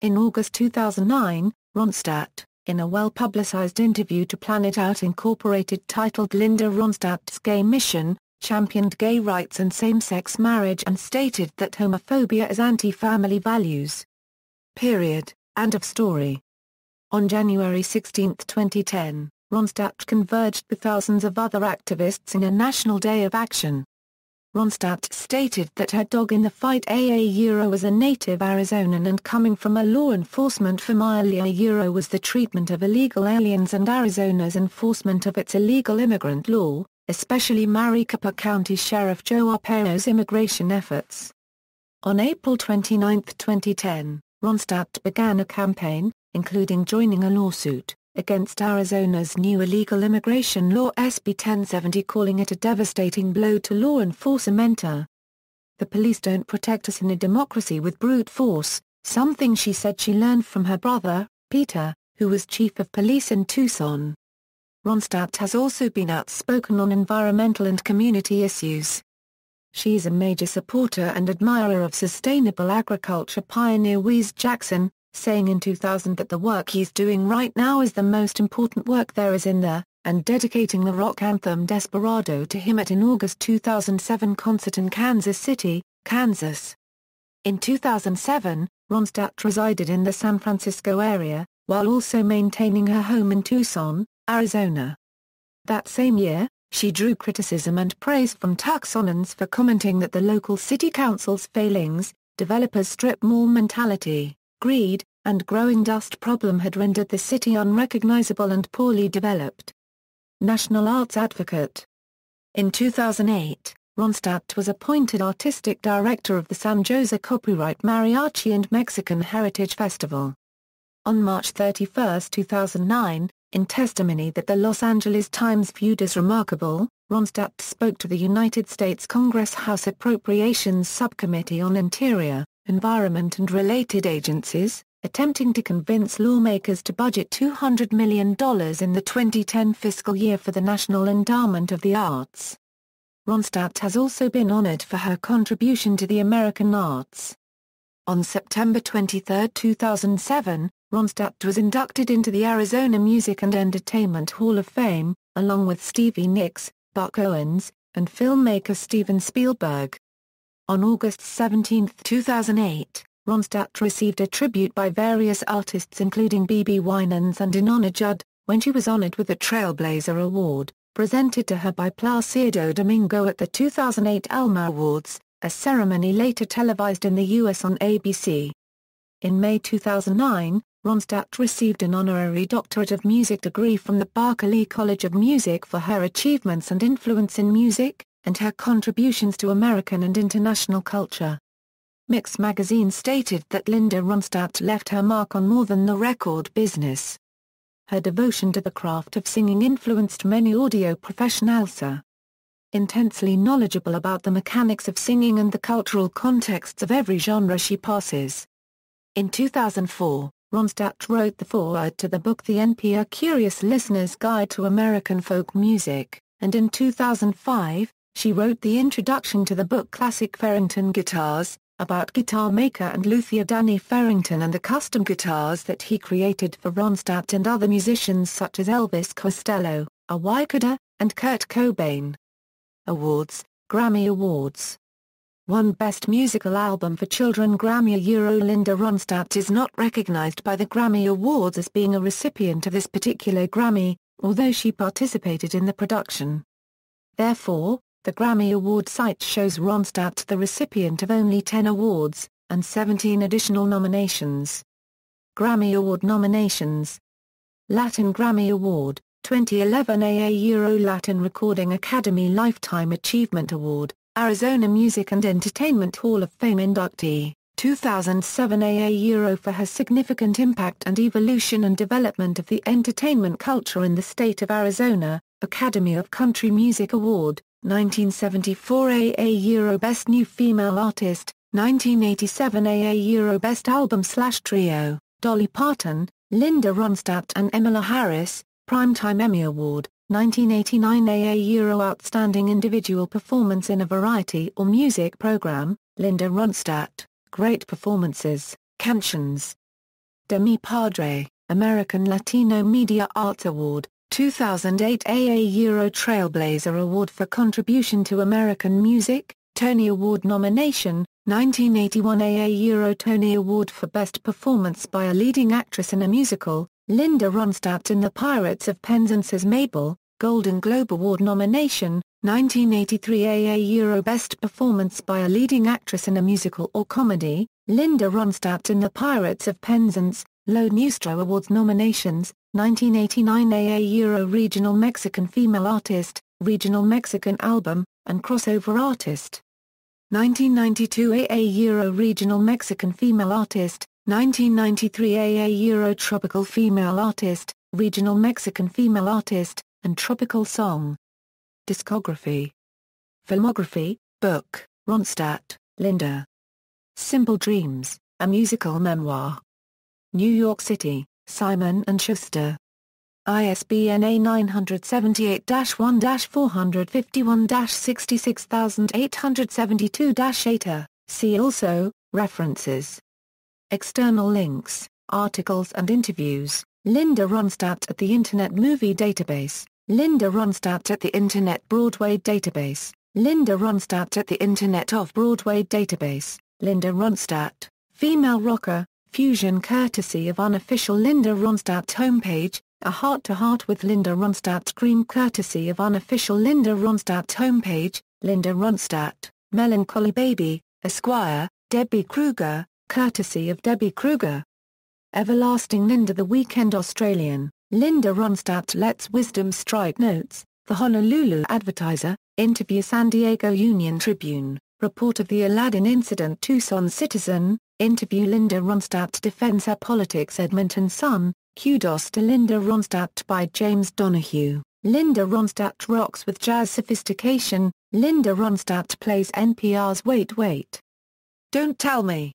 In August 2009, Ronstadt, in a well-publicized interview to Planet Out Incorporated titled Linda Ronstadt's Gay Mission, championed gay rights and same-sex marriage and stated that homophobia is anti-family values. Period. End of story. On January 16, 2010, Ronstadt converged with thousands of other activists in a national day of action. Ronstadt stated that her dog in the fight was a native Arizonan and coming from a law enforcement family was the treatment of illegal aliens and Arizona's enforcement of its illegal immigrant law, especially Maricopa County Sheriff Joe Arpaio's immigration efforts. On April 29, 2010, Ronstadt began a campaign, including joining a lawsuit against Arizona's new illegal immigration law SB 1070, calling it a devastating blow to law enforcement. "The police don't protect us in a democracy with brute force," something she said she learned from her brother, Peter, who was chief of police in Tucson. Ronstadt has also been outspoken on environmental and community issues. She is a major supporter and admirer of sustainable agriculture pioneer Wes Jackson, saying in 2000 that the work he's doing right now is the most important work there is in the, and dedicating the rock anthem Desperado to him at an August 2007 concert in Kansas City, Kansas. In 2007, Ronstadt resided in the San Francisco area, while also maintaining her home in Tucson, Arizona. That same year, she drew criticism and praise from Tucsonans for commenting that the local city council's failings, developers' strip mall mentality, greed, and growing dust problem had rendered the city unrecognizable and poorly developed. National Arts Advocate. In 2008, Ronstadt was appointed Artistic Director of the San Jose Copyright Mariachi and Mexican Heritage Festival. On March 31, 2009, in testimony that the Los Angeles Times viewed as remarkable, Ronstadt spoke to the United States Congress House Appropriations Subcommittee on Interior, Environment and Related Agencies, attempting to convince lawmakers to budget $200 million in the 2010 fiscal year for the National Endowment of the Arts. Ronstadt has also been honored for her contribution to the American arts. On September 23, 2007, Ronstadt was inducted into the Arizona Music and Entertainment Hall of Fame, along with Stevie Nicks, Buck Owens, and filmmaker Steven Spielberg. On August 17, 2008, Ronstadt received a tribute by various artists including BB Winans and Inanna Judd, when she was honored with the Trailblazer Award, presented to her by Placido Domingo at the 2008 ALMA Awards, a ceremony later televised in the U.S. on ABC. In May 2009, Ronstadt received an honorary Doctorate of Music degree from the Berklee College of Music for her achievements and influence in music, and her contributions to American and international culture. Mix magazine stated that Linda Ronstadt left her mark on more than the record business. Her devotion to the craft of singing influenced many audio professionals. Intensely knowledgeable about the mechanics of singing and the cultural contexts of every genre she passes. In 2004, Ronstadt wrote the foreword to the book The NPR Curious Listener's Guide to American Folk Music, and in 2005, she wrote the introduction to the book Classic Farrington Guitars, about guitar maker and luthier Danny Farrington and the custom guitars that he created for Ronstadt and other musicians such as Elvis Costello, a Wyckoder, and Kurt Cobain. Awards, Grammy Awards. Won Best Musical Album for Children Grammy. Linda Ronstadt is not recognized by the Grammy Awards as being a recipient of this particular Grammy, although she participated in the production. Therefore, the Grammy Award site shows Ronstadt the recipient of only 10 awards, and 17 additional nominations. Grammy Award nominations. Latin Grammy Award, 2011 Latin Recording Academy Lifetime Achievement Award, Arizona Music and Entertainment Hall of Fame inductee, 2007 for her significant impact and evolution and development of the entertainment culture in the state of Arizona, Academy of Country Music Award, 1974 Best New Female Artist, 1987 Best Album/Trio, Dolly Parton, Linda Ronstadt and Emmylou Harris, Primetime Emmy Award, 1989 Outstanding Individual Performance in a Variety or Music Program, Linda Ronstadt, Great Performances, Cantions. Demi Padre, American Latino Media Arts Award, 2008 Trailblazer Award for Contribution to American Music, Tony Award nomination, 1981 Tony Award for Best Performance by a Leading Actress in a Musical, Linda Ronstadt in The Pirates of Penzance as Mabel, Golden Globe Award nomination, 1983 Best Performance by a Leading Actress in a Musical or Comedy, Linda Ronstadt in The Pirates of Penzance, Lo Nuestro Awards nominations, 1989 Regional Mexican Female Artist, Regional Mexican Album, and Crossover Artist. 1992 Regional Mexican Female Artist, 1993 Tropical Female Artist, Regional Mexican Female Artist, and Tropical Song. Discography. Filmography, Book, Ronstadt, Linda. Simple Dreams, a Musical Memoir. New York City, Simon & Schuster. ISBN A978-1-451-66872-8. See also, References. External links, articles and interviews. Linda Ronstadt at the Internet Movie Database, Linda Ronstadt at the Internet Broadway Database, Linda Ronstadt at the Internet Off-Broadway Database, Linda Ronstadt, Female Rocker, Fusion courtesy of unofficial Linda Ronstadt homepage, A Heart-to-Heart with Linda Ronstadt Cream courtesy of unofficial Linda Ronstadt homepage, Linda Ronstadt, Melancholy Baby, Esquire, Debbie Kruger, courtesy of Debbie Kruger. Everlasting Linda The Weekend Australian, Linda Ronstadt Lets Wisdom Strike Notes, The Honolulu Advertiser, Interview San Diego Union Tribune, Report of the Aladdin Incident Tucson Citizen, Interview Linda Ronstadt Defends Her Politics Edmonton Sun, Kudos to Linda Ronstadt by James Donahue, Linda Ronstadt Rocks with Jazz Sophistication, Linda Ronstadt Plays NPR's Wait Wait. Don't Tell Me.